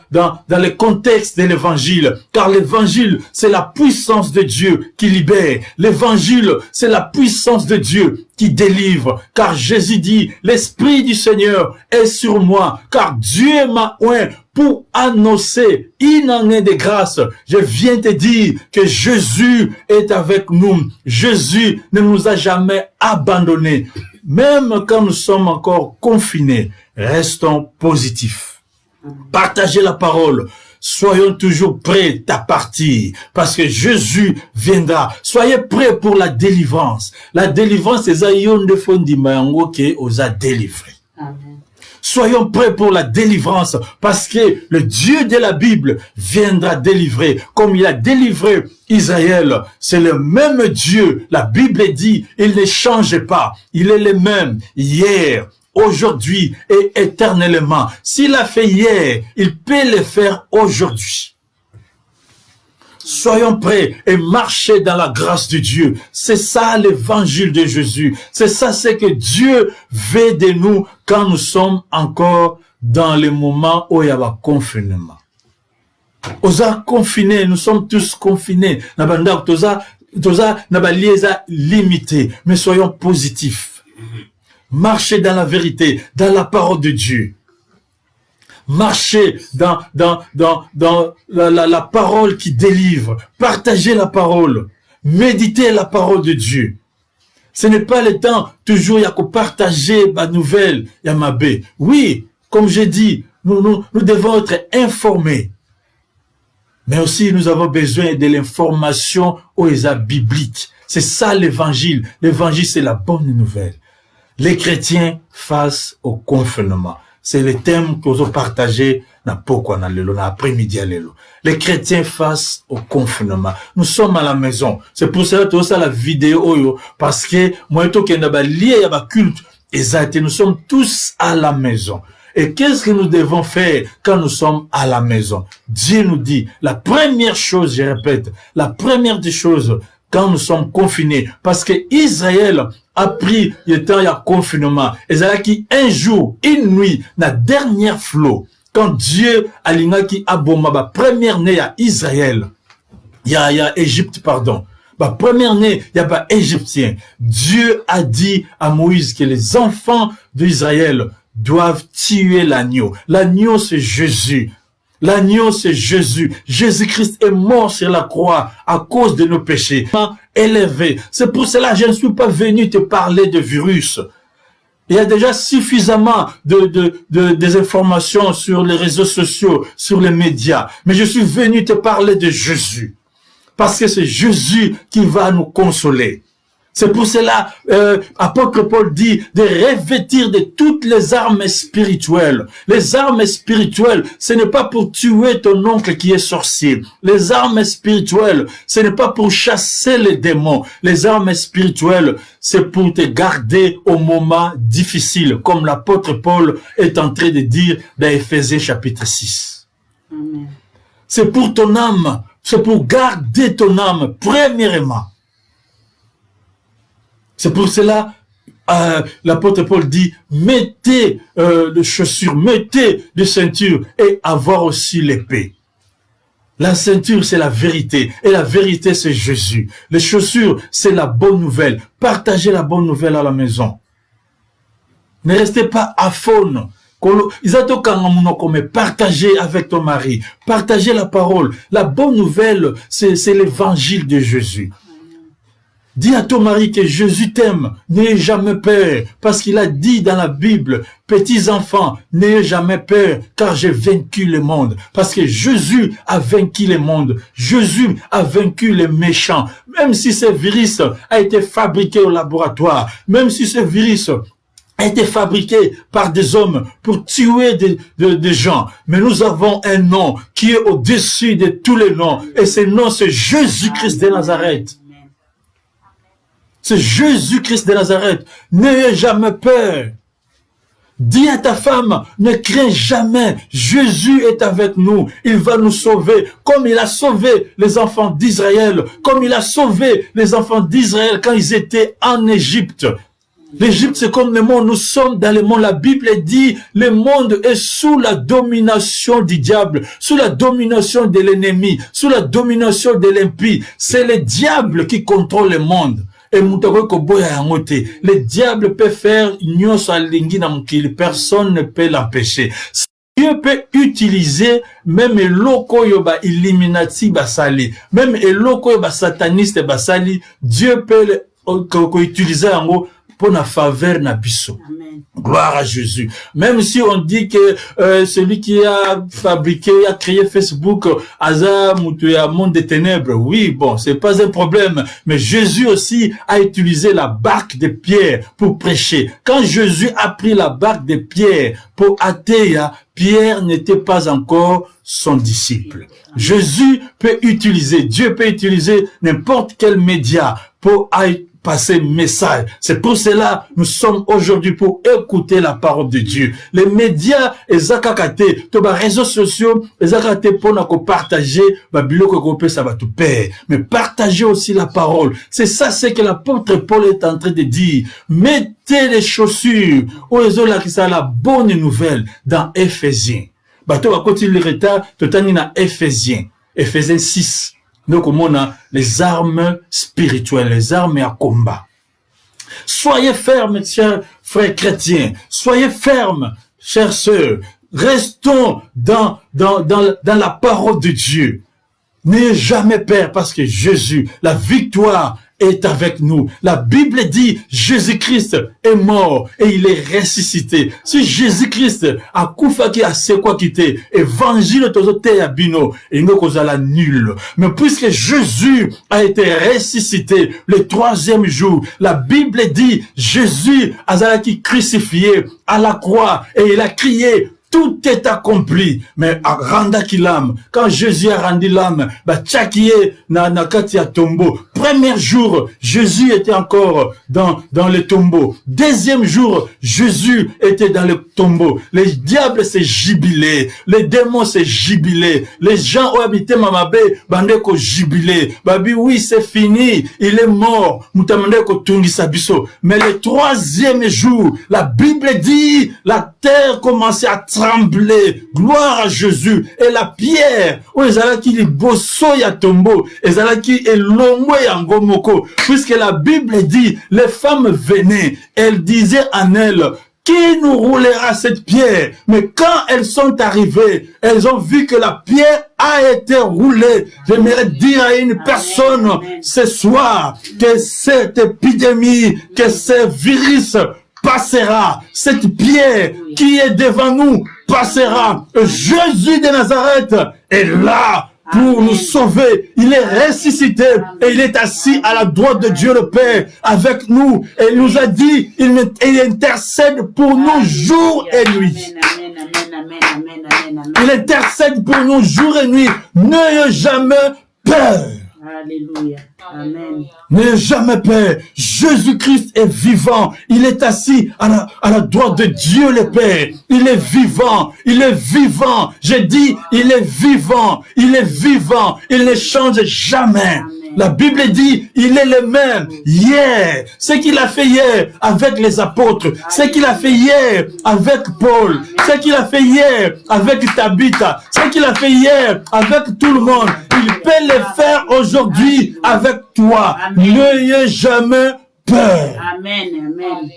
Speaker 4: le contexte de l'évangile. Car l'évangile, c'est la puissance de Dieu qui libère. L'évangile, c'est la puissance de Dieu qui délivre. Car Jésus dit, l'Esprit du Seigneur est sur moi. Car Dieu m'a oint pour annoncer une année de grâce. Je viens te dire que Jésus est avec nous. Jésus ne nous a jamais abandonnés. Même quand nous sommes encore confinés, restons positifs. Partagez la parole. Soyons toujours prêts à partir parce que Jésus viendra. Soyez prêts pour la délivrance. La délivrance, c'est Zayon de Fondimayango qui os a délivré. Amen. Soyons prêts pour la délivrance parce que le Dieu de la Bible viendra délivrer. Comme il a délivré Israël, c'est le même Dieu. La Bible dit, il ne change pas. Il est le même hier, aujourd'hui et éternellement. S'il a fait hier, il peut le faire aujourd'hui. Soyons prêts et marchez dans la grâce de Dieu. C'est ça l'évangile de Jésus. C'est ça ce que Dieu veut de nous quand nous sommes encore dans le moment où il y a un confinement. Osa confinés, nous sommes tous confinés. Limité, mais soyons positifs. Marchez dans la vérité, dans la parole de Dieu. Marchez dans la parole qui délivre. Partagez la parole. Méditez la parole de Dieu. Ce n'est pas le temps toujours il y a que partager ma nouvelle, il y a ma baie. Oui, Comme j'ai dit, nous devons être informés. Mais aussi, nous avons besoin de l'information biblique. C'est ça l'évangile. L'évangile, c'est la bonne nouvelle. Les chrétiens face au confinement. C'est le thème que nous partagé dans pourquoi dans l'après-midi à l'élo. Les chrétiens face au confinement. Nous sommes à la maison. C'est pour cela que ça la vidéo, parce que moi, tout qu'il y a lié à la culte, exact, nous sommes tous à la maison. Et qu'est-ce que nous devons faire quand nous sommes à la maison? Dieu nous dit, la première chose, je répète, la première des choses, quand nous sommes confinés, parce que Israël a pris le temps de confinement, et c'est là qui un jour, une nuit, la dernière flot, quand Dieu a l'ingaki aboma, première née à Israël, il y a Égypte, pardon. Première année, il y a pas Égyptien. Dieu a dit à Moïse que les enfants d'Israël doivent tuer l'agneau. L'agneau, c'est Jésus. L'agneau, c'est Jésus. Jésus-Christ est mort sur la croix à cause de nos péchés. Élevé. C'est pour cela que je ne suis pas venu te parler de virus. Il y a déjà suffisamment des informations sur les réseaux sociaux, sur les médias. Mais je suis venu te parler de Jésus. Parce que c'est Jésus qui va nous consoler. C'est pour cela, apôtre Paul dit de revêtir de toutes les armes spirituelles. Les armes spirituelles, ce n'est pas pour tuer ton oncle qui est sorcier. Les armes spirituelles, ce n'est pas pour chasser les démons. Les armes spirituelles, c'est pour te garder au moment difficile, comme l'apôtre Paul est en train de dire dans Éphésiens chapitre 6. Amen. C'est pour ton âme, c'est pour garder ton âme, premièrement. C'est pour cela, l'apôtre Paul dit, mettez les chaussures, mettez les ceintures et avoir aussi l'épée. La ceinture, c'est la vérité. Et la vérité, c'est Jésus. Les chaussures, c'est la bonne nouvelle. Partagez la bonne nouvelle à la maison. Ne restez pas à faune. Mais partagez avec ton mari. Partagez la parole. La bonne nouvelle, c'est l'évangile de Jésus. Dis à ton mari que Jésus t'aime, n'ayez jamais peur, parce qu'il a dit dans la Bible, petits enfants, n'ayez jamais peur, car j'ai vaincu le monde. Parce que Jésus a vaincu le monde. Jésus a vaincu les méchants. Même si ce virus a été fabriqué au laboratoire, même si ce virus a été fabriqué par des hommes pour tuer des gens. Mais nous avons un nom qui est au-dessus de tous les noms. Et ce nom, c'est Jésus-Christ de Nazareth. C'est Jésus-Christ de Nazareth. N'ayez jamais peur. Dis à ta femme, ne crains jamais. Jésus est avec nous. Il va nous sauver. Comme il a sauvé les enfants d'Israël. Comme il a sauvé les enfants d'Israël quand ils étaient en Égypte. L'Égypte, c'est comme le monde. Nous sommes dans le monde. La Bible dit, le monde est sous la domination du diable, sous la domination de l'ennemi, sous la domination de l'impie. C'est le diable qui contrôle le monde. Et le diable peut faire personne ne peut l'empêcher. Dieu peut utiliser même eloko yoba illuminati basali, même eloko yoba sataniste basali, Dieu peut utiliser pour la faveur na biso. Gloire à Jésus. Même si on dit que celui qui a fabriqué, a créé Facebook, Hazard, monde des ténèbres, oui, bon, c'est pas un problème. Mais Jésus aussi a utilisé la barque de Pierre pour prêcher. Quand Jésus a pris la barque de Pierre pour Athéa, Pierre n'était pas encore son disciple. Jésus peut utiliser, Dieu peut utiliser n'importe quel média pour passer message. C'est pour cela nous sommes aujourd'hui pour écouter la parole de Dieu. Les médias, les akakate, les réseaux sociaux, les akakate pour nous partager, ça va tout perdre. Mais partagez aussi la parole. C'est ça, c'est que l'apôtre Paul est en train de dire. Mettez les chaussures aux là qui sont la bonne nouvelle dans Éphésiens. Bateau va continuer le retard, tout en dans Éphésiens. Éphésiens 6. Donc, on a les armes spirituelles, les armes à combat. Soyez fermes, chers frères chrétiens. Soyez fermes, chères sœurs. Restons dans la parole de Dieu. N'ayez jamais peur parce que Jésus, la victoire est avec nous. La Bible dit, Jésus-Christ est mort et il est ressuscité. Si Jésus-Christ a koufaki a se quoi quitter, évangile tozote ya bino, et nous kozala nul. Mais puisque Jésus a été ressuscité le 3e jour, la Bible dit, Jésus azalaki crucifié à la croix et il a crié, tout est accompli. Mais à randaki l'âme, quand Jésus a rendu l'âme, bah tchakiye na kati ya tombeau. Premier jour, Jésus était encore dans le tombeau. Deuxième jour, Jésus était dans le tombeau. Les diables s'est jubilé, les démons s'est jubilé, les gens ont habité Mamabe, bandeko jubilé. Babi oui, c'est fini, il est mort. Mutamandeko tungi sabiso. Mais le 3e jour, la Bible dit, la terre commençait à trembler. Gloire à Jésus. Et la pierre, où ezalaki liboso ya tombeau, ezalaki elongwe ya ngomoko. Puisque la Bible dit, les femmes venaient, elles disaient en elles, qui nous roulera cette pierre? Mais quand elles sont arrivées, elles ont vu que la pierre a été roulée. J'aimerais dire à une personne ce soir que cette épidémie, que ce virus passera. Cette pierre qui est devant nous passera. Jésus de Nazareth est là pour nous sauver. Il est ressuscité et il est assis à la droite de Dieu le Père avec nous. Et il nous a dit, il intercède pour nous jour et nuit. Il intercède pour nous jour et nuit. N'ayez jamais peur.
Speaker 5: Alléluia. Amen.
Speaker 4: N'ayez jamais peur. Jésus-Christ est vivant. Il est assis à la droite de Dieu le Père. Il est vivant. Il est vivant. J'ai dit, il est vivant. Il est vivant. Il ne change jamais.
Speaker 5: Amen.
Speaker 4: La Bible dit, il est le même hier. Ce qu'il a fait hier avec les apôtres, ce qu'il a fait hier avec Paul, ce qu'il a fait hier avec Tabitha, ce qu'il a fait hier avec tout le monde, il peut le faire aujourd'hui avec toi. N'ayez jamais peur.
Speaker 5: Amen. Amen.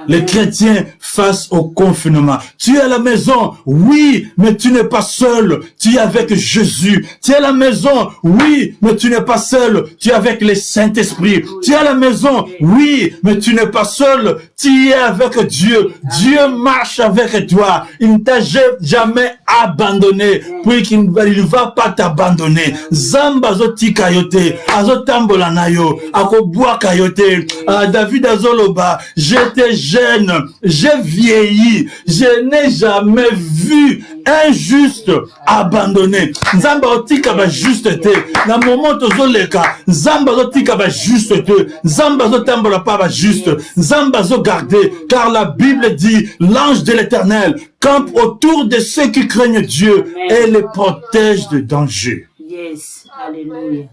Speaker 4: Les chrétiens face au confinement. Tu es à la maison, oui, mais tu n'es pas seul. Tu es avec Jésus. Tu es à la maison, oui, mais tu n'es pas seul. Tu es avec le Saint-Esprit. Tu es à la maison, oui, mais tu n'es pas seul. Tu es avec Dieu. Dieu marche avec toi. Il ne t'a jamais abandonné. Puis qu'il ne va pas t'abandonner. Zamba zoti kayote, azotambola nayo, akobua kayote. David azoloba, j'étais jeune, j'ai vieilli, je n'ai jamais vu un juste abandonné. Nzamba otika ba juste te. Na moment tozoleka, Nzamba otika ba juste te. Nzamba zotambola pa ba juste. Nzamba zo garder, car la Bible dit, l'ange de l'Éternel campe autour de ceux qui craignent Dieu et les protège de danger.
Speaker 5: Yes. Alléluia.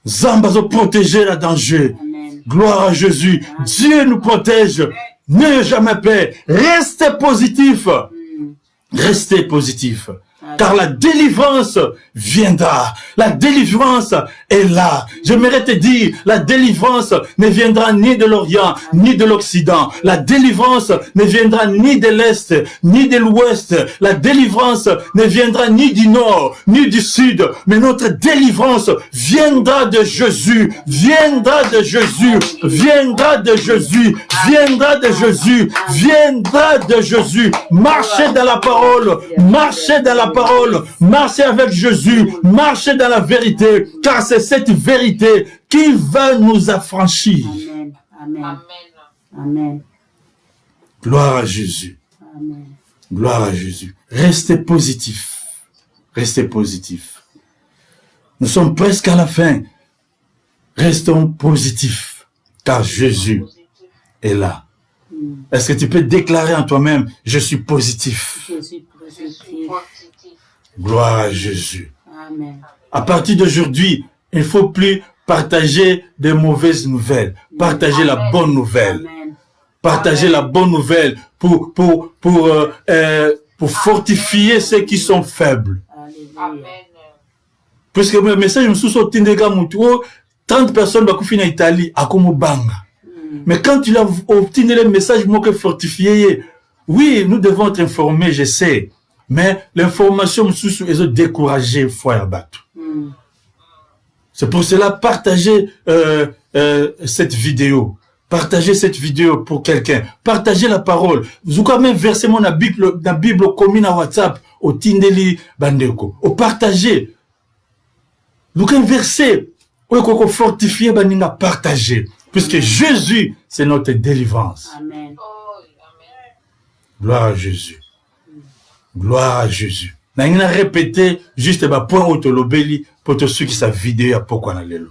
Speaker 4: Nzamba zo protéger la danger.
Speaker 5: Amen.
Speaker 4: Gloire à Jésus. Dieu nous protège. N'ayez jamais peur. Restez positif. Restez positif. Car la délivrance viendra. La délivrance est là. J'aimerais te dire, la délivrance ne viendra ni de l'Orient, ni de l'Occident. La délivrance ne viendra ni de l'Est, ni de l'Ouest. La délivrance ne viendra ni du Nord, ni du Sud. Mais notre délivrance viendra de Jésus. Viendra de Jésus. Viendra de Jésus. Viendra de Jésus. Viendra de Jésus. Marchez dans la parole. Marchez dans la parole, marchez avec Jésus, marchez dans la vérité, car c'est cette vérité qui va nous affranchir.
Speaker 5: Amen. Amen. Amen.
Speaker 4: Gloire à Jésus.
Speaker 5: Amen.
Speaker 4: Gloire à Jésus. Restez positif. Restez positif. Nous sommes presque à la fin. Restons positifs, car Jésus est là. Est-ce que tu peux déclarer en toi-même, je suis positif?
Speaker 5: Je suis positif.
Speaker 4: Gloire à Jésus.
Speaker 5: Amen.
Speaker 4: À partir d'aujourd'hui, il ne faut plus partager des mauvaises nouvelles. Partagez la bonne nouvelle.
Speaker 5: Amen.
Speaker 4: Partagez la bonne nouvelle pour fortifier ceux qui sont faibles.
Speaker 5: Alléluia.
Speaker 4: Puisque le message me sous 30 personnes qui finissent en Italie à Komobanga. Mais quand tu as obtenu le message, moi que fortifié, oui, nous devons être informés, je sais. Mais l'information me sous est découragée, foi à battre. C'est pour cela partager cette vidéo. Partagez cette vidéo pour quelqu'un. Partagez la parole. Vous pouvez même verser mon Bible commune à WhatsApp, au Tindeli Bandeko. Au partager. Vous pouvez verser. Vous pouvez fortifier, baninga partager. Puisque Jésus, c'est notre délivrance.
Speaker 5: Amen.
Speaker 4: Gloire à Jésus. Gloire à Jésus. N'a répété juste ba point autolobeli pour tous ceux qui savent vidéo à pourquoi na lelo.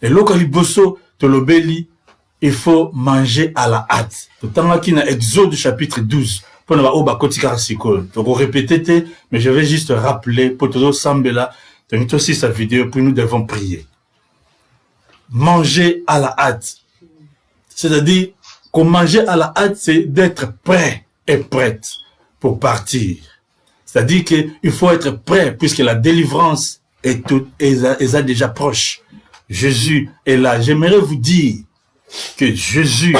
Speaker 4: Et l'okaliboso tolobeli, il faut manger à la hâte. Tant qu'il y a Exode chapitre 12. Pour ne pas oba kotika sikol. Donc on répétait, mais je vais juste rappeler pour tous sambela. Donc aussi sa vidéo puis nous devons prier. Manger à la hâte. C'est-à-dire qu'on manger à la hâte, c'est d'être prêt et prête pour partir. C'est-à-dire qu'il faut être prêt puisque la délivrance est déjà proche. Jésus est là. J'aimerais vous dire que Jésus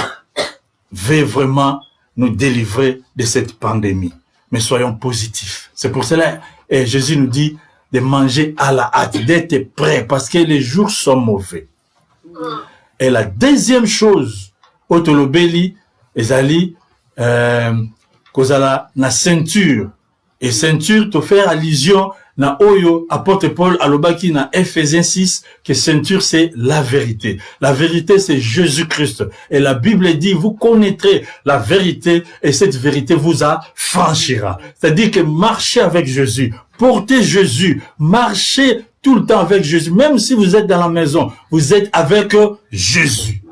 Speaker 4: veut vraiment nous délivrer de cette pandémie. Mais soyons positifs. C'est pour cela que Jésus nous dit de manger à la hâte, d'être prêt parce que les jours sont mauvais. Et la deuxième chose, Otolobeli, ezali, kozala na ceinture. Et ceinture, te faire allusion na oyo, apôtre Paul alobaki na Ephésiens 6, que ceinture c'est la vérité. La vérité c'est Jésus-Christ. Et la Bible dit, vous connaîtrez la vérité et cette vérité vous affranchira. C'est-à-dire que marchez avec Jésus, portez Jésus, marchez tout le temps avec Jésus. Même si vous êtes dans la maison, vous êtes avec Jésus.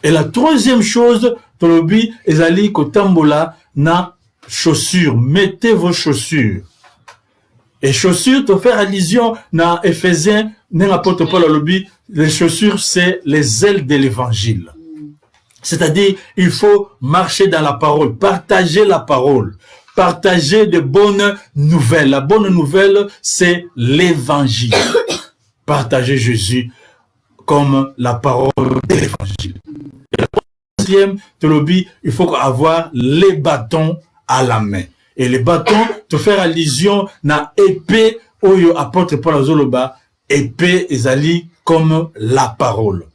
Speaker 4: Et la troisième chose, tolobi, ezali kotambola na chaussures. Mettez vos chaussures. Et chaussures, te faire allusion dans Ephésiens, dans l'apôtre Paul alobi, les chaussures, c'est les ailes de l'évangile. C'est-à-dire, il faut marcher dans la parole, partager la parole, partager de bonnes nouvelles. La bonne nouvelle, c'est l'évangile. Partager Jésus comme la parole de l'évangile. Et la troisième, Tolobi, il faut avoir les bâtons à la main. Et les bâtons, te faire allusion na épée, oyo apôtre Paul Azoloba, épée ezali comme la parole.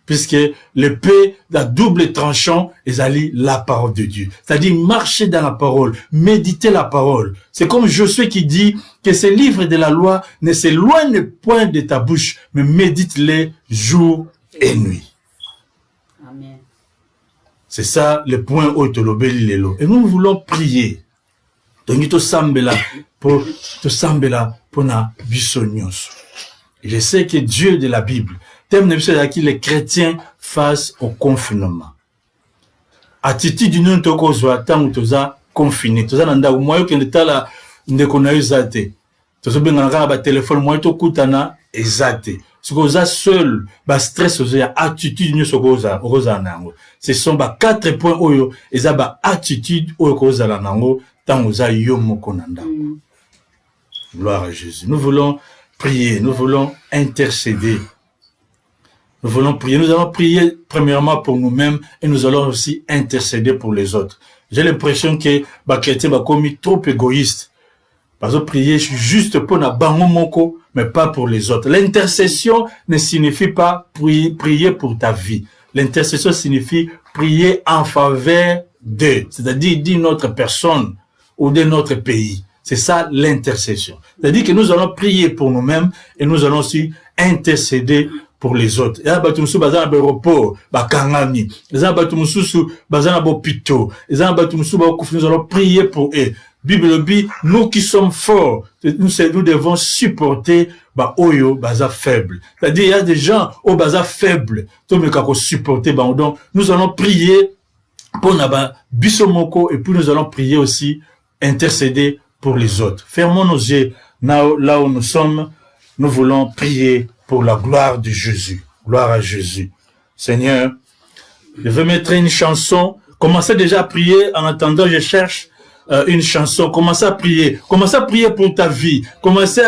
Speaker 4: Puisque l'épée, la double tranchant, ezali la parole de Dieu. C'est-à-dire marcher dans la parole, méditer la parole. C'est comme Josué qui dit que ces livres de la loi ne s'éloignent point de ta bouche, mais médite-les jour et nuit.
Speaker 5: Amen.
Speaker 4: C'est ça le point Otolobeli Lelo. Et nous voulons prier. Donc, to sambela pour na bisonyos. Je sais que Dieu de la Bible t'aime que les chrétiens face au confinement. Attitude d'une tokozwa tant toza confiné. Toza nanda moyo que ndetala ndeko na ezate. Tozo benga na ba téléphone moyo to kutana ezate. Ce que seul ba stress oza attitude nyo sokoza oza nango. Ce sont ba 4 points oyo eza ba attitude oyo koza la nango. Gloire à Jésus. Nous voulons prier, nous voulons intercéder. Nous voulons prier. Nous allons prier premièrement pour nous-mêmes et nous allons aussi intercéder pour les autres. J'ai l'impression que les chrétiens sont commis trop égoïstes. Parce que prier juste pour na bango moko, mais pas pour les autres. L'intercession ne signifie pas prier pour ta vie. L'intercession signifie prier en faveur d'eux, c'est-à-dire d'une autre personne ou de notre pays. C'est ça l'intercession. C'est-à-dire que nous allons prier pour nous-mêmes et nous allons aussi intercéder pour les autres. Nous allons prier pour eux. Bible dit, nous qui sommes forts, nous devons supporter oyo baza faible. C'est-à-dire il y a des gens au baza faible, supporter donc nous allons prier pour naba bisomoko et puis nous allons prier aussi intercéder pour les autres. Fermons nos yeux là où nous sommes. Nous voulons prier pour la gloire de Jésus. Gloire à Jésus. Seigneur, je vais mettre une chanson. Commencez déjà à prier en attendant, je cherche une chanson, commencez à prier pour ta vie, commencez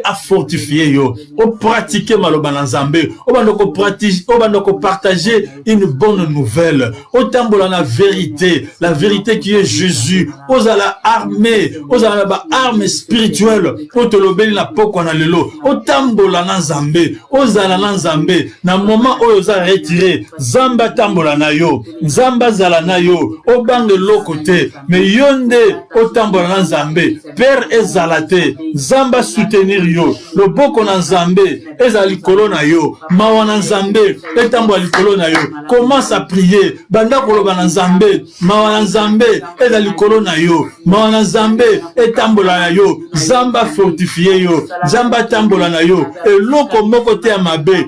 Speaker 4: à fortifier yo, au pratiquer maloba na Nzambe, au partager une bonne nouvelle, au tambola la vérité qui est Jésus, aux à la armée, aux à la arme spirituelle, au te lobeli na poko na lelo, au tambola na Nzambe, aux à la Nzambe, na moment où ils ont retiré, Zamba tambola na yo, Zamba zala na yo, au bang de l'autre côté, mais yonde au tambola na Nzambe, Père ezalate, Zamba soutenir yo, le boko na Nzambe, ezali likolo na yo, mawa na Nzambe, etambola likolo na yo, commence à prier, banda koloba na Nzambe, mawa na Nzambe, ezali likolo na yo, mawa na Nzambe, etambola na yo, Zamba fortifié yo, Zamba tambola na yo, eloko moko te amabe,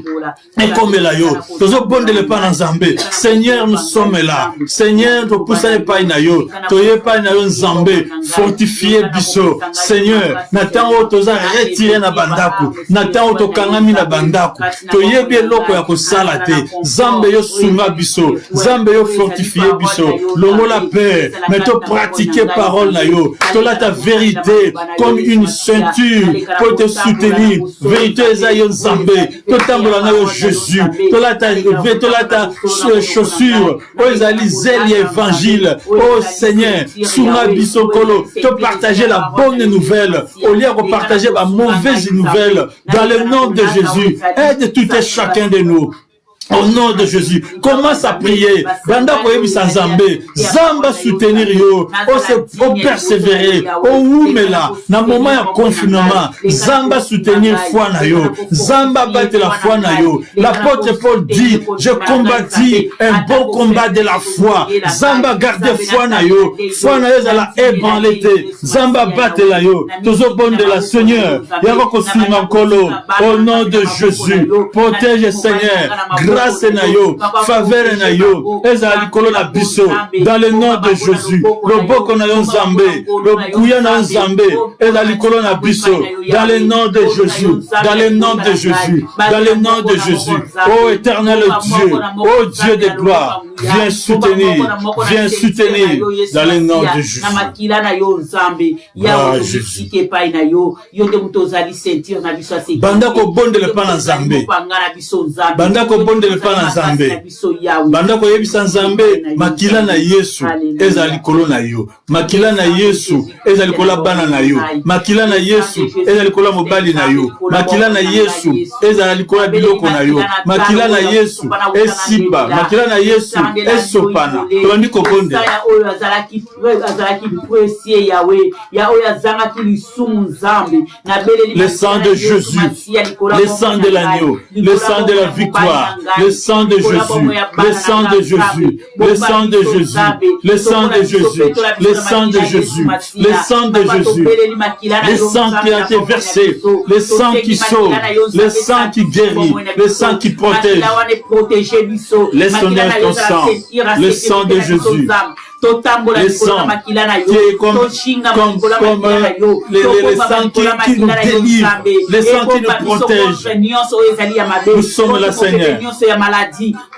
Speaker 4: ekomela yo, tozo bondele pa na Nzambe, Seigneur nous sommes là, Seigneur to poussane pa na yo, toye pa na yo Nzambe, fortifié biso, Seigneur, natango toza retiré na bandaku, natango to kangami na bandaku, toyebi eloko ya kosala te, Nzambe yo sunga biso, Nzambe yo fortifié biso, longola Père, mais to pratiquer parole na yo, tola ta vérité comme une ceinture pour te soutenir, vérité eza yo Nzambe, to tambola na yo Jésus, tola ta chaussure, o ezali zeli évangile, oh Seigneur, sunga biso kolo, to partager la bonne nouvelle, au lieu de partager la mauvaise nouvelle, dans le nom de Jésus, aide tout et chacun de nous. Au nom de Jésus, commence à prier. Banda koyebisa Nzambe, Zamba soutenir yo, o persévérer, o oumela, na moment ya confinement, Zamba soutenir foi na yo, Zamba battre la foi na yo. L'apôtre Paul dit, je combattis un bon combat de la foi. Zamba garde foi na yo za la ébranlé te. Zamba battre la yo. Tozo bon de la Seigneur, yako kosunga kolo. Au nom de Jésus, protège Seigneur. Grâce na yo, faveur na yo, ezali kolo na biso, dans le nom de Jésus, le boko na yo Nzambe, le kuya na Nzambe, ezali kolo na biso, dans le nom de Jésus, dans le nom de Jésus, dans le nom de Jésus, ô éternel Dieu, ô Dieu de gloire, viens soutenir, dans le nom de Jésus. Gloire à Jésus. Banda ko bondele pa na Nzambe, banda ko bondele pa na Nzambe, banda ko yebisa Nzambe, makila na Yesu ezali kolo na yo, makila na Yesu ezali kola bana na yo, makila na Yesu ezali kola mobali na yo, makila na Yesu ezali kola biloko na yo, makila na Yesu esiba, makila na Yesu esopana, tobandi ko bonde le sang de Jésus, le sang de l'agneau, le sang de la victoire, le sang de Jésus, le sang de Jésus, le sang de Jésus, le sang de Jésus, le sang de Jésus, le sang de Jésus, le sang qui a été versé, le sang qui sauve, le sang qui guérit, le sang qui protège. Laisse ton œuvre ton sang, le sang de Jésus. Le sang qui est comme le sang qui nous délivre, le sang qui nous protège. Nous sommes là, Seigneur.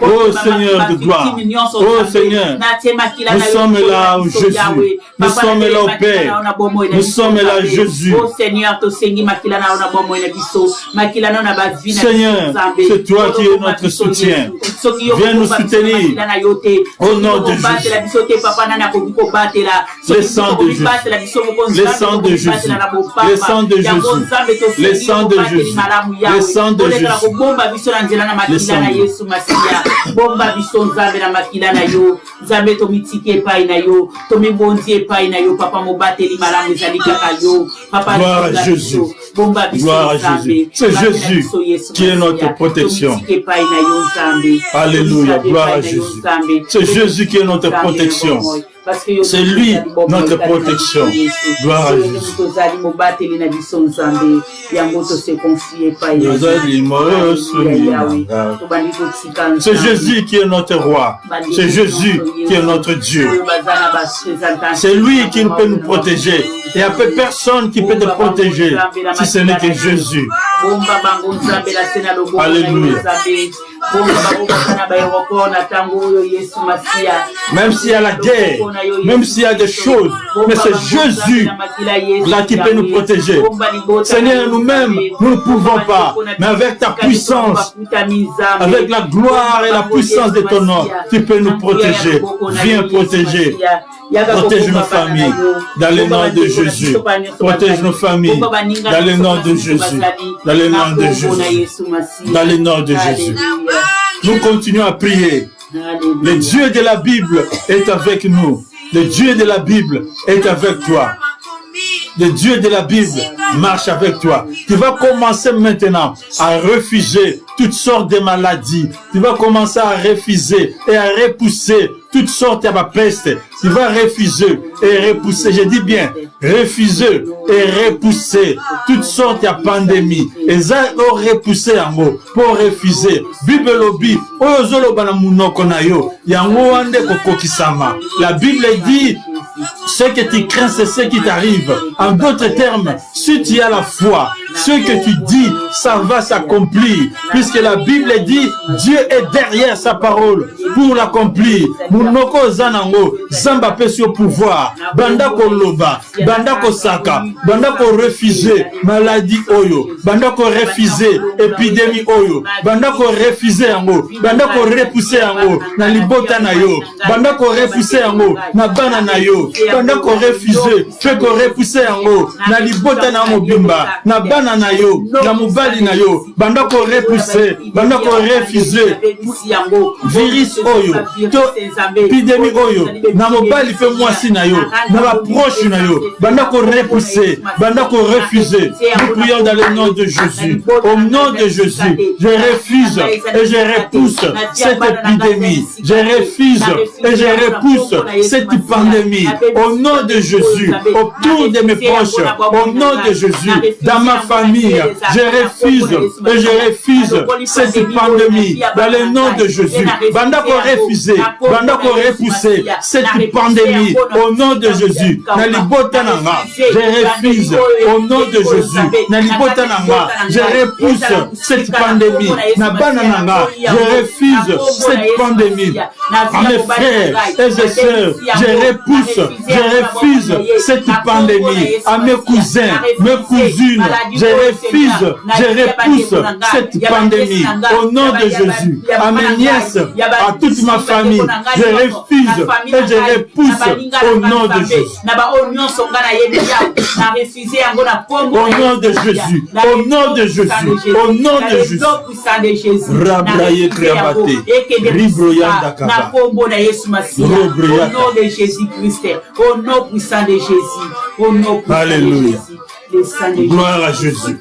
Speaker 4: Oh Seigneur de gloire, oh Seigneur, nous sommes là, Jésus, nous sommes là au Père, nous sommes là, Jésus. Seigneur, c'est toi qui es notre soutien. Viens nous soutenir au nom de Jésus. Le sang de Jésus, le sang de Jésus, le sang de Jésus, le sang de Jésus, le sang de Jésus, le sang de Jésus. Gloire à Jésus, gloire à Jésus. C'est Jésus qui est notre protection. Alléluia, gloire à Jésus. C'est Jésus qui est notre protection. C'est lui notre protection. Gloire à Jésus. C'est Jésus qui est notre roi. C'est Jésus qui est notre Dieu. C'est lui qui peut nous protéger. Il n'y a personne qui peut te protéger si ce n'est que Jésus. Alléluia. Même s'il y a la guerre, même s'il y a des choses, mais c'est Jésus là qui peut nous protéger. Seigneur, nous-mêmes, nous ne pouvons pas, mais avec ta puissance, avec la gloire et la puissance de ton nom, tu peux nous protéger. Viens protéger. Protège nos familles dans le nom de Jésus. Protège nos familles dans le nom de Jésus. Dans le nom de Jésus. Dans le nom de Jésus. Nous continuons à prier. Le Dieu de la Bible est avec nous. Le Dieu de la Bible est avec toi. Le Dieu de la Bible marche avec toi. Tu vas commencer maintenant à refuser toutes sortes de maladies. Tu vas commencer à refuser et à repousser toutes sortes de peste. Tu vas refuser et repousser. Je dis bien, refuser et repousser toutes sortes de pandémies. Et ça, on repousser en haut pour refuser. Bible lobi, oyozolo bana munoko na yo. Yango ande kokokisama. La Bible dit, ce que tu crains, c'est ce qui t'arrive. En d'autres termes, si tu as la foi, ce que tu dis, ça va s'accomplir. Puisque la Bible dit, Dieu est derrière sa parole pour l'accomplir. Munoko zanango, zamba pesi au pouvoir. Banda ko loba, banda ko saka, banda ko refuser maladie oyo, banda ko refuser épidémie oyo, banda ko refuser yango, banda ko repousser yango na libota na yo, banda ko repousser yango na bana na yo, banda ko refuser, fait ko repousser yango na libota na mobimba, na bana na yo, na mobali na yo, banda ko repousser, banda ko refuser virus oyo, to épidémie oyo, na mobali fait mwasi na yo, na ba proche na yo, banda ko repousser, banda ko refuser. Nous prions dans le nom de Jésus. Au nom de Jésus, je refuse et je repousse cette épidémie. Je refuse et je repousse cette pandémie. Au nom de Jésus, autour de mes proches, au nom de Jésus, dans ma famille, je refuse et je refuse cette pandémie. Dans le nom de Jésus, banda ko refuser, banda ko repousser cette pandémie. Au nom de Jésus, je refuse. Au nom de Jésus, je repousse cette pandémie. Je refuse cette pandémie. À mes frères et mes sœurs, je refuse cette pandémie. À mes cousins, mes cousines, je repousse cette pandémie. Au nom de Jésus, à mes nièces, à toute ma famille, je refuse et je repousse au nom de Jésus. Au nom de Jésus, au nom de Jésus, au nom de Jésus. Rabraye Kriabate, Ribroyanda Kaba.
Speaker 5: Au nom de Jésus-Christ, au nom puissant de Jésus, au nom puissant de
Speaker 4: Alléluia.
Speaker 5: Jésus.
Speaker 4: Gloire à Jésus.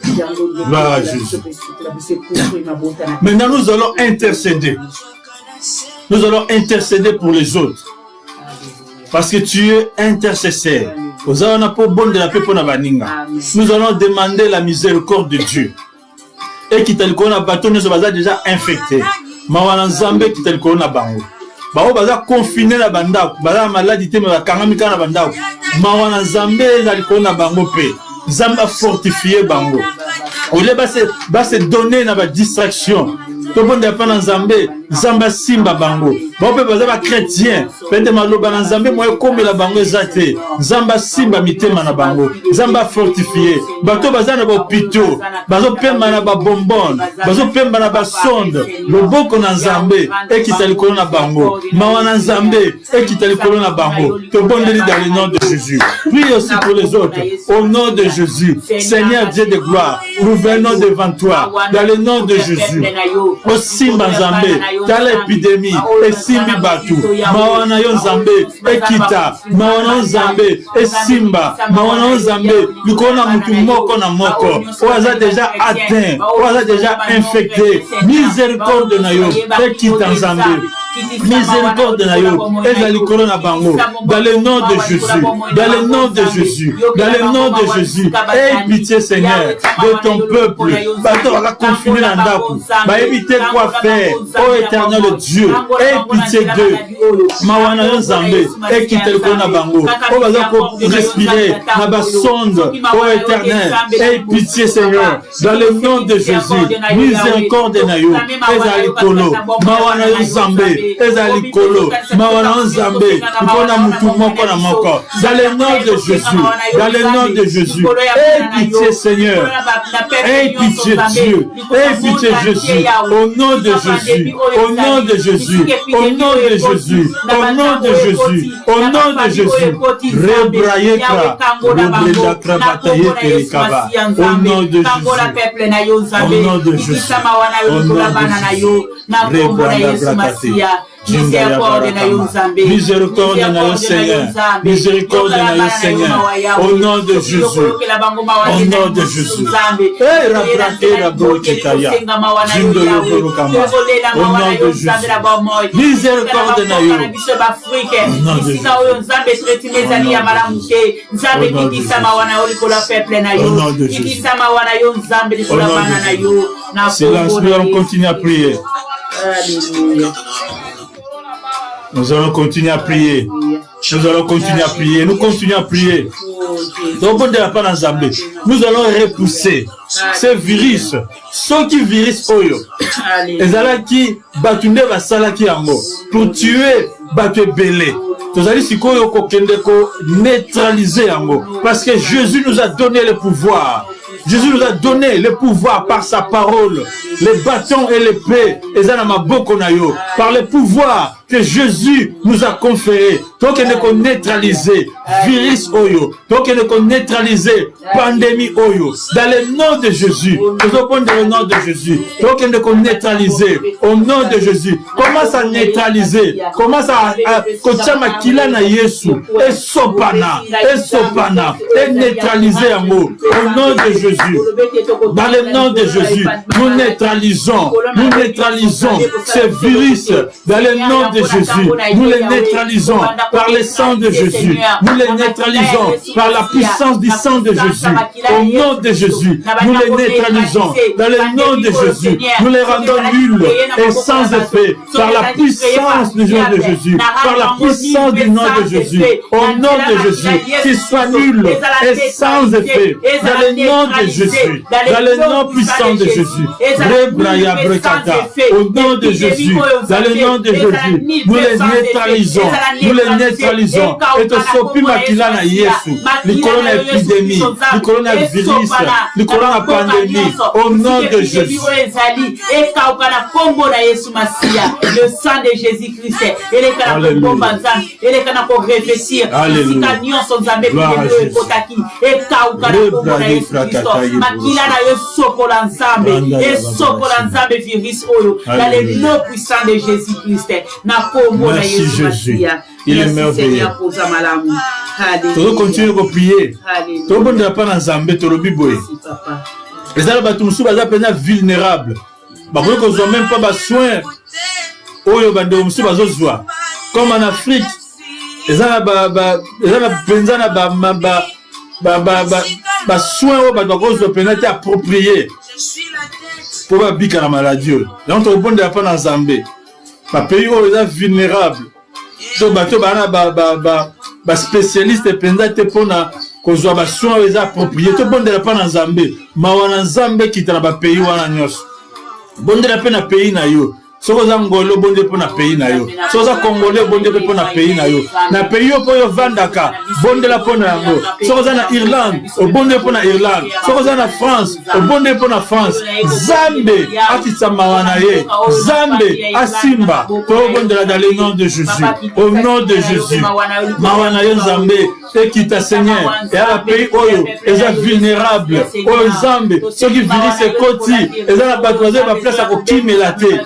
Speaker 4: Gloire à Jésus. Maintenant, nous allons intercéder. Nous allons intercéder pour les autres. Parce que tu es intercesseur. Nous allons demander la miséricorde de Dieu. Et qui t'a le déjà infecté. Mawana Nzambe qui t'a le bango. Bao baza confiné na bandako, baza maladie te ma kangamika na bandako. Mawana Nzambe na likona bango pe. Nzamba fortifier bango. Ole ba se donner na ba distraction. To bonde pa na Nzambe, Nzamba simba bango. Bao pe baza ba chrétien, pende maloba na Nzambe moye komela bango ezate. Nzamba simba mitema na bango. Nzamba fortifier. Bato baza na ba hôpitaux, bazo pemba na ba bonbon, bazo pemba na ba sonde. Loboko na Nzambe ekita likolo na bango. Mawana Nzambe ekita likolo na bango. To bonde dans le nom de Jésus. Prie aussi pour les autres. Au nom de Jésus, Seigneur Dieu de gloire, nous venons devant toi dans le nom de Jésus. Au Simba Nzambe, dans l'épidémie, et Simbi Batu, Mawana yo Nzambe, ekita, Mawana Nzambe, et Simba, Mawana Nzambe, Lukona mutu moko na moko, oaza déjà atteint, oaza déjà infecté, miséricorde na yo, ekita Nzambe. miséricorde na yo eza likolo na bango dans le nom de Jésus, dans le nom de Jésus, dans le nom de Jésus. Aie pitié Seigneur de ton peuple. Bato va confiner dans ndako va éviter quoi faire. Ô éternel Dieu, aie pitié d'eux. Mawana yo Nzambe et quitte le corona bango o baza ko respirer na ba sonde. Ô éternel, aie pitié Seigneur dans le nom de Jésus. Miséricorde na yo eza likolo mawana yo Nzambe eza likolo mawana yo Nzambe mpona mutu moko na moko dans le nom de Jésus, dans le nom de Jésus. Aie pitié Seigneur, aie pitié Dieu, aie pitié Jésus, au nom de Jésus, au nom de Jésus, au nom de Jésus, au nom de Jésus, au nom de Jésus. Rebraïeka, Rebraïeka, Bataye Kerikaba, au nom de Jésus, au nom de Jésus, au nom de Jésus. Rebraïeka, miséricorde na yo Nzambe, miséricorde na yo Seigneur, miséricorde na yo Seigneur, au nom de Jésus, au nom de Jésus. Eh, rabrate la broketaya, jindo yo borokama, au nom de Jésus. Miséricorde na yo, au nom de Jésus. Au nom de Jésus. Silence, nous allons continuer à prier.
Speaker 5: Alléluia.
Speaker 4: Nous allons continuer à prier. Nous allons continuer à prier. Nous continuons à prier. Nous allons repousser ces virus. Ceux qui virus oyo. Ezalaki batunde basalaki yango pour tuer batu belé. Tozali sikoyo kokende ko neutraliser yango parce que Jésus nous a donné le pouvoir. Jésus nous a donné le pouvoir par sa parole, les bâtons et l'épée, par le pouvoir que Jésus nous a conféré. Donc, il faut neutraliser virus oyo, donc il faut neutraliser pandémie oyo. Dans le nom de Jésus, nous avons dans le nom de Jésus. Donc, il faut neutraliser au nom de Jésus. Commence à neutraliser, commence à kochama kila na Yesu, et sopana, et neutraliser un mot au nom de Jésus. Dans le nom de Jésus, nous neutralisons ces virus. Dans le nom de Jésus, nous les neutralisons par le sang de Jésus. Nous les neutralisons par la puissance du sang de Jésus. Au nom de Jésus, nous les neutralisons. Dans le nom de Jésus, nous les rendons nuls et sans effet par la puissance du nom de Jésus. Par la puissance du nom de Jésus. Au nom de Jésus, qu'ils soient nuls et sans effet. Dans le nom de Jésus, dans le nom puissant de Jésus, au nom de Jésus, dans le nom de Jésus, nous les neutralisons, et te sopi makila na Yesu, le corona épidémie, le coronavirus, le corona pandémie, au nom de Jésus.
Speaker 5: Le sang de Jésus-Christ, makila na yo sokola nzambe et sokola nzambe virus oyo dans le nom puissant de Jésus-Christ na kombo na Yesu Masia.
Speaker 4: Il est merveilleux. Nous continuons à prier. Tout le monde n'a pas nzambe to lobiboye. Les ala batu musu baza pena vulnérable. Ba ko ko même pas ba soin oyo bando musu bazozwa. Comme en Afrique, les ala penza na ba soin au bateau de pénalité approprié pour pas bica la maladie. Donc on peut pas dans Zambie. Pas pays où ils sont vulnérables. Donc bateau ba spécialiste pénalité pour na cause ba soin ils approprié. Tout bon de pas dans Zambie. Ma wana Zambie qui dans ba pays wana nyos. Bon de la peine à pays na yo. Sokoza ngolo bonde po na pays na yo. Sokoza congolais bonde po na pays na yo. Na pays yo po yo vandaka bonde la po na yango. Sokoza na Irlande o bonde po na Irlande. Sokoza na France o bonde po na France. Zambe akitsama wana ye. Zambe asimba to bonde la dans le nom de Jésus. Au nom de Jésus. Mawana yo Zambe et qui t'a Seigneur et à la pays oyo eza vulnérable. O Zambe ceux qui virus et koti eza na batwaze ba place à kokimela te.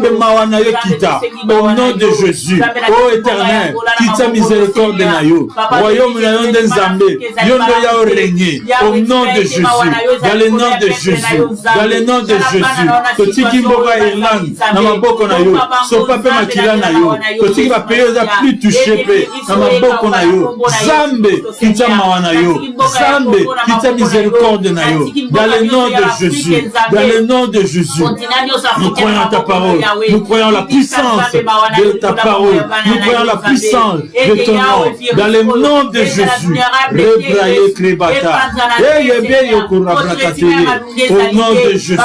Speaker 4: Nzambe mawana yo kita. Au nom de Jésus. Ô éternel, kita miséricorde na yo. Royaume na yo nde Nzambe. Yo ndo ya o régner. Au nom de Jésus. Dans le nom de Jésus. Dans le nom de Jésus. Totiki mboka Irlande. Na maboko na yo. So pape makila na yo. Totiki ba pays za plus touché pe. Na maboko na yo. Nzambe kita mawana yo. Nzambe kita miséricorde na yo. Dans le nom de Jésus. Dans le nom de Jésus. Nous croyons ta parole. Nous croyons la puissance de ta parole. Nous croyons la puissance de ton nom. Dans le nom de Jésus. Rebraye kribata. Au nom de Jésus.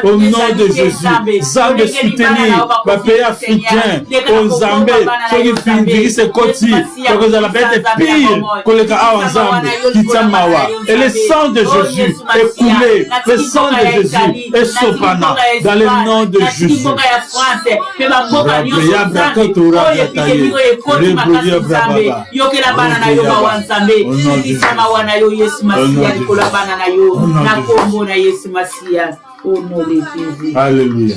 Speaker 4: Au nom de Jésus. Zambe soutenir. Ma pays africain. Au Zambé. Ceux qui finissent ce côté. Parce que la bête est pire que les gars en Zambé. Kitamawa. Et le sang de Jésus est coulé. Le sang de Jésus est sopana. Dans le nom de Jésus. Alléluia.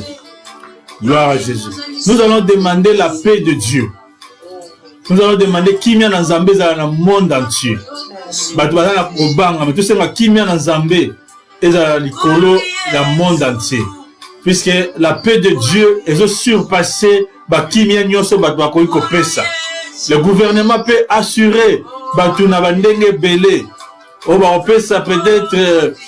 Speaker 4: Gloire à Jésus. Nous allons demander la paix de Dieu. Nous allons demander qui vient dans Zambé dans le monde entier. Tout ça qui vient dans Zambé et dans le monde entier. Puisque la paix de Dieu est surpassée qui vient le gouvernement peut assurer on peut ça peut-être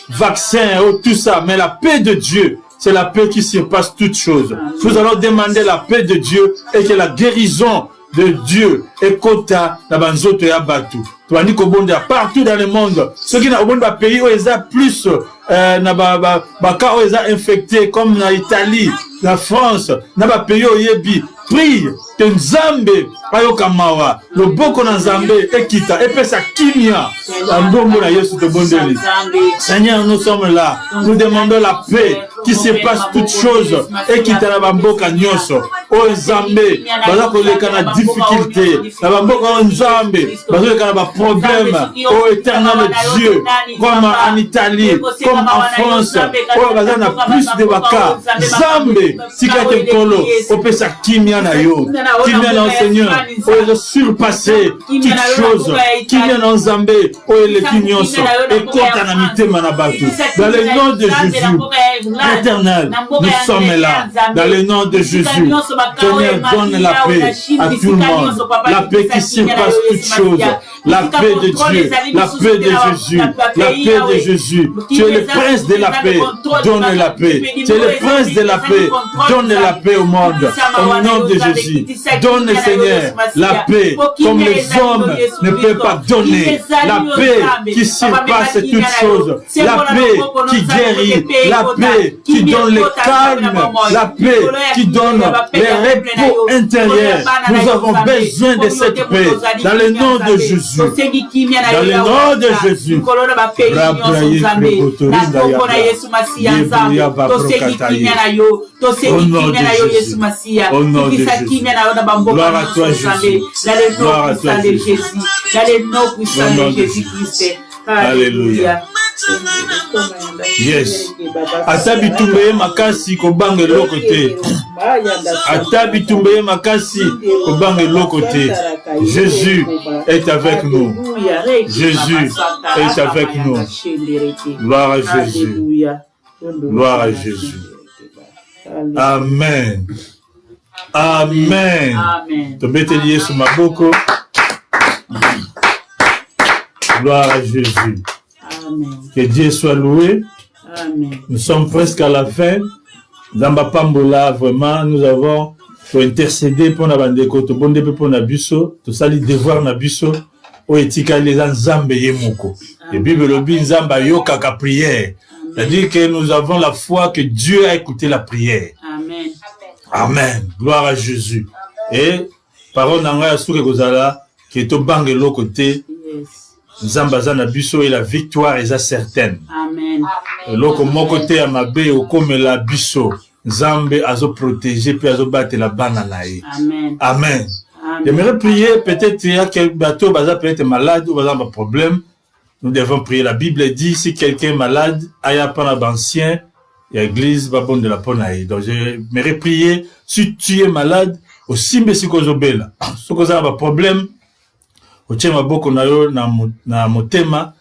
Speaker 4: vaccin tout ça, mais la paix de Dieu, c'est la paix qui surpasse toutes choses. Nous allons demander la paix de Dieu et que la guérison de Dieu est kota na banzoto ya batu. Tuani ko bonda partout dans le monde. Ceux qui n'ont pas pays où ils ont plus na cas où ils ont infecté comme na Italie, la France, na ba pays où yebi. Prie que Nzambe ayoka mawa le boko na Nzambe ekita epesa kimia la ndombo na Yesu te bondeli. Seigneur, nous sommes là, nous demandons la paix qui se passe toutes choses ekita na bamboka nyonso o Nzambe baza koleka na difficulté na bamboka Nzambe baza koleka na ba problème o éternel Dieu comme en Italie comme en France o baza na plus de baka Nzambe sikate kolo opesa kimia na yo qui vient dans le Seigneur pour le surpasser toutes choses qui vient dans Zambé pour le kinyonso et kontanamité manabatu dans le nom de Jésus éternel nous sommes là dans le nom de Jésus. Seigneur, donne la paix à tout le monde, la paix qui surpasse toutes choses, la paix de Dieu, la paix de Jésus, la paix de Jésus. Tu es le prince de la paix, donne la paix. Tu es le prince de la paix, donne la paix au monde. Au nom de Jésus, donne Seigneur la paix comme les hommes ne peuvent pas donner. La paix qui surpasse toutes choses, la paix qui guérit, la paix qui donne le calme, la paix qui donne le repos intérieur. Nous avons besoin de cette paix dans le nom de Jésus. Dans le nom de Jésus. Au nom de Jésus. Gloire à toi, Jésus. Gloire à toi, Jésus. Au nom de Jésus. Alléluia. Yes. Ata bitumbe makasi kobange lokote. Ata bitumbe makasi kobange lokote. Jésus est avec nous. Jésus est avec nous. Gloire à Jésus. Gloire à Jésus. Amen. Amen. Tobete lié sur ma boko. Gloire à Jésus.
Speaker 5: Amen.
Speaker 4: Que Dieu soit loué.
Speaker 5: Amen.
Speaker 4: Nous sommes presque à la fin. Dans ma pambola, vraiment, nous avons pour intercéder pour la bande de bonde pour na biso, tout ça les devoirs na biso, o etika les nzambe yemoko. Et Bible le bin nzamba yo kaka prière. C'est-à-dire que nous avons la foi que Dieu a écouté la prière.
Speaker 5: Amen.
Speaker 4: Amen. Gloire à Jésus. Et parole nanga souke kozala que to bange lo côté. Nzamba zana biso et la victoire est certaine.
Speaker 5: Amen.
Speaker 4: Loko moko te ya mabe okomela biso. Nzambe azo protéger puis azo battre la bana nae.
Speaker 5: Amen.
Speaker 4: Amen. J'aimerais prier, peut-être il y a quelques bateaux, peut être malade ou un problème. Nous devons prier. La Bible dit si quelqu'un est malade, aya pas d'ancien,
Speaker 3: et l'église va bonne de la ponaï. Donc, je me prier, si tu es malade, aussi, mais si tu bella. Si tu as un problème, tu as beaucoup na motema.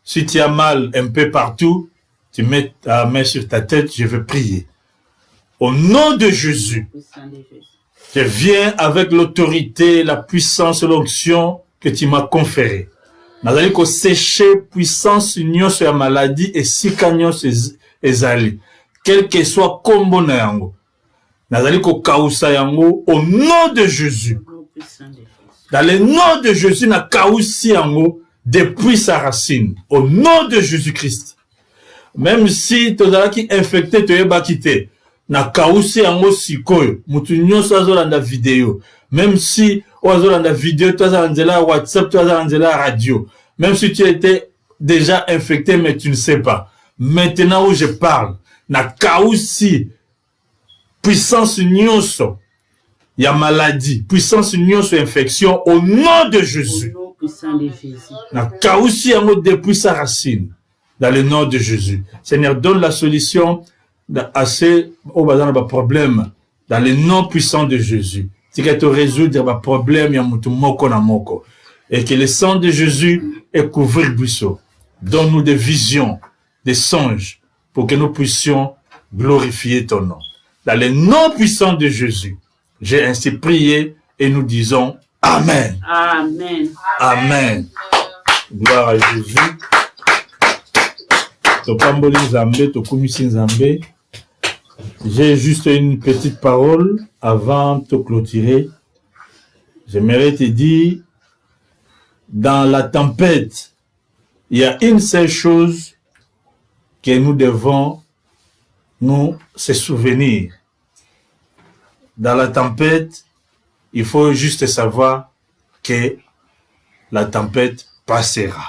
Speaker 3: Si tu as mal un peu partout, tu mets ta main sur ta tête, je vais prier. Au nom de Jésus, je viens avec l'autorité, la puissance, l'onction que tu m'as conférée. Nazali ko sécher puissance union sur la maladie et si kanyo ezali. Quel que soit combo na yango. Nazali ko kausa yango au nom de Jésus. Dans le nom de Jésus, na kausi yango depuis sa racine. Au nom de Jésus-Christ. Même si tu es infecté, tu es bakité. Na kausi yango sikoyo. Mutu nyonso azolanda vidéo. Même si ozolanda vidéo, tu as la WhatsApp, tu as la radio. Même si tu étais déjà infecté, mais tu ne sais pas. Maintenant où je parle, na kausi puissance nyonso. Il y a maladie, puissance nyonso infection au nom de Jésus.
Speaker 5: Au nom puissant de Jésus.
Speaker 3: Na kausi yango depuis sa racine. Dans le nom de Jésus. Seigneur, donne la solution à ces problèmes dans le nom puissant de Jésus. C'est qu'elle te résoudre les problèmes, il y a moko na moko. Et que le sang de Jésus ait couvert le buisson. Donne-nous des visions, des songes, pour que nous puissions glorifier ton nom. Dans le nom puissant de Jésus, j'ai ainsi prié et nous disons Amen.
Speaker 5: Amen.
Speaker 3: Amen. Gloire à Jésus. Topamboli Nzambe, tokumisi Nzambe. J'ai juste une petite parole avant de clôturer. J'aimerais te dire, dans la tempête, il y a une seule chose que nous devons nous se souvenir. Dans la tempête, il faut juste savoir que la tempête passera.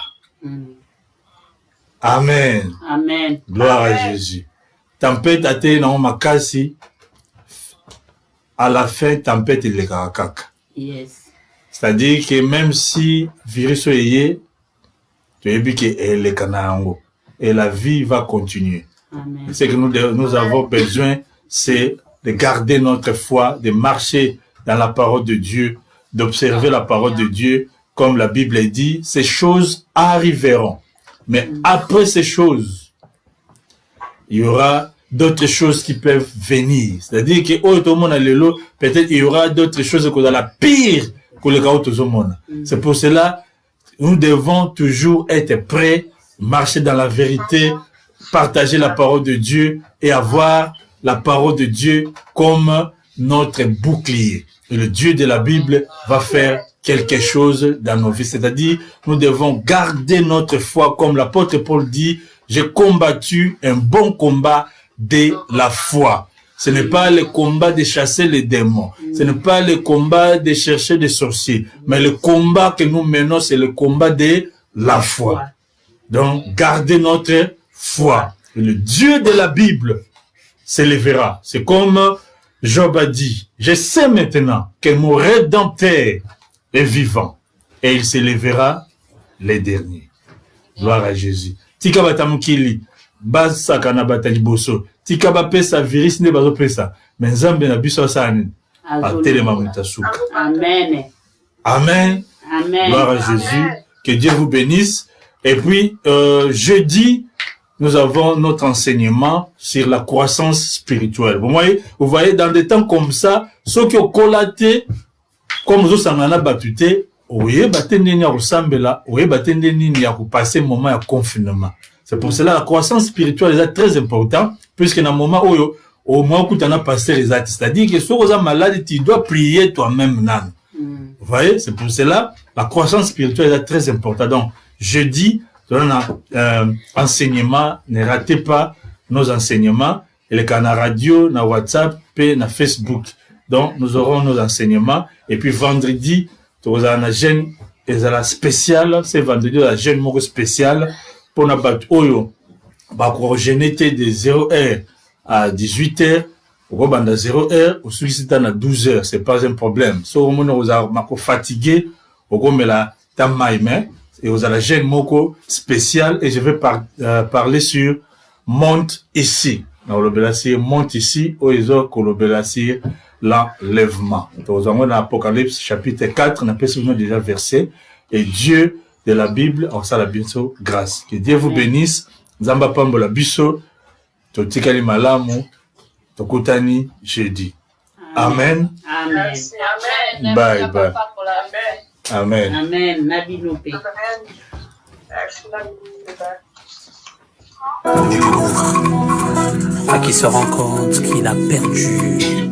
Speaker 3: Amen.
Speaker 5: Amen.
Speaker 3: Gloire à Jésus. Tempête a été dans ma case. À la fin, tempête il est kaka.
Speaker 5: Yes.
Speaker 3: C'est-à-dire que même si virus est, tu as vu qu'elle est kanango. Et la vie va continuer.
Speaker 5: Amen.
Speaker 3: Ce que nous avons besoin, c'est de garder notre foi, de marcher dans la parole de Dieu, d'observer la parole de Dieu. Comme la Bible dit, ces choses arriveront. Mais après ces choses, il y aura d'autres choses qui peuvent venir. C'est-à-dire que peut-être il y aura d'autres choses que dans la pire que le cas. C'est pour cela nous devons toujours être prêts, marcher dans la vérité, partager la parole de Dieu et avoir la parole de Dieu comme notre bouclier. Et le Dieu de la Bible va faire quelque chose dans nos vies. C'est-à-dire, nous devons garder notre foi comme l'apôtre Paul dit, j'ai combattu un bon combat de la foi. Ce n'est pas le combat de chasser les démons. Ce n'est pas le combat de chercher des sorciers. Mais le combat que nous menons, c'est le combat de la foi. Donc, gardez notre foi. Et le Dieu de la Bible s'élèvera. C'est comme Job a dit, je sais maintenant que mon Rédempteur est vivant. Et il s'élèvera les derniers. Gloire à Jésus. Tika batamukili, bas sakana bataliboso. Tika bapesa virus ne bazo pesa. Mais Nzambe na biso sani. Atelema mutasuka.
Speaker 5: Amen.
Speaker 3: Amen.
Speaker 5: Amen.
Speaker 3: Gloire à Jésus. Que Dieu vous bénisse. Et puis, jeudi, nous avons notre enseignement sur la croissance spirituelle. Vous voyez, dans des temps comme ça, ceux qui ont collaté, comme vous savez, battuté, oui, batendeni à ressemble oui, batendeni à passer un moment de confinement. C'est pour cela la croissance spirituelle est très importante, puisque dans le moment où au moins où tu en as passé les actes, c'est-à-dire que si tu es malade, tu dois prier toi-même. Vous voyez, c'est pour cela la croissance spirituelle est très importante. Donc, jeudi, dans enseignement, ne ratez pas nos enseignements, et le canal radio, na WhatsApp, et na Facebook. Donc, nous aurons nos enseignements, et puis vendredi, nous avons la jeune, et la spéciale, c'est vendredi, la jeune mot spéciale, pour na bat oyo, bakro génété de 0h à 18h, au banda 0h, au sollicité à 12h, c'est pas un problème. Si vous êtes fatigué, au mais la tamaïme, et vous avez la gêne moko spéciale, et je vais parler sur monte ici. na kolobela sur monte ici oyo kolobela sur l'enlèvement. Nous avons dans Apocalypse chapitre 4, on a déjà versé et Dieu de la Bible en ça la biso grâce. Que Dieu vous bénisse. Nzamba pambola biso to tikali malamu to kutani jeudi. Amen.
Speaker 5: Amen.
Speaker 6: Amen.
Speaker 3: Bye bye. Amen.
Speaker 5: Amen. Nabilope.
Speaker 2: Et qui se rend compte qu'il a perdu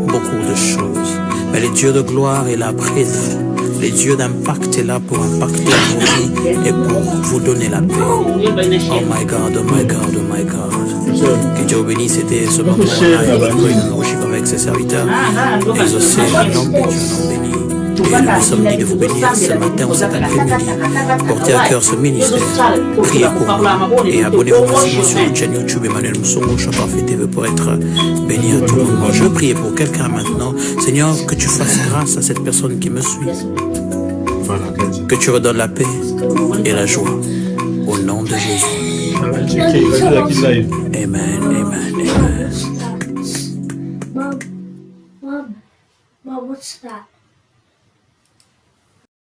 Speaker 2: beaucoup de choses. Mais le Dieu de gloire est là près de vous. Le Dieu d'impact est là pour impacter vos vies et pour vous donner la paix. Oh my God, oh my God, oh my God. Que Dieu vous bénisse, c'était ce moment-là. Nous worship avec ses serviteurs. Exaucez le nom de Dieu, nom béni. Et nous sommes dit de vous bénir ce matin au cet après-midi. Portez à cœur ce ministère. Priez pour nous. Et abonnez-vous aussi sur la chaîne YouTube Emmanuel Moussongo Chaparfait TV pour être béni à tout le monde. Je veux prier pour quelqu'un maintenant. Seigneur, que tu fasses grâce à cette personne qui me suit. Que tu redonnes la paix et la joie. Au nom de Jésus. Amen, amen, amen.
Speaker 7: Mom, what's that?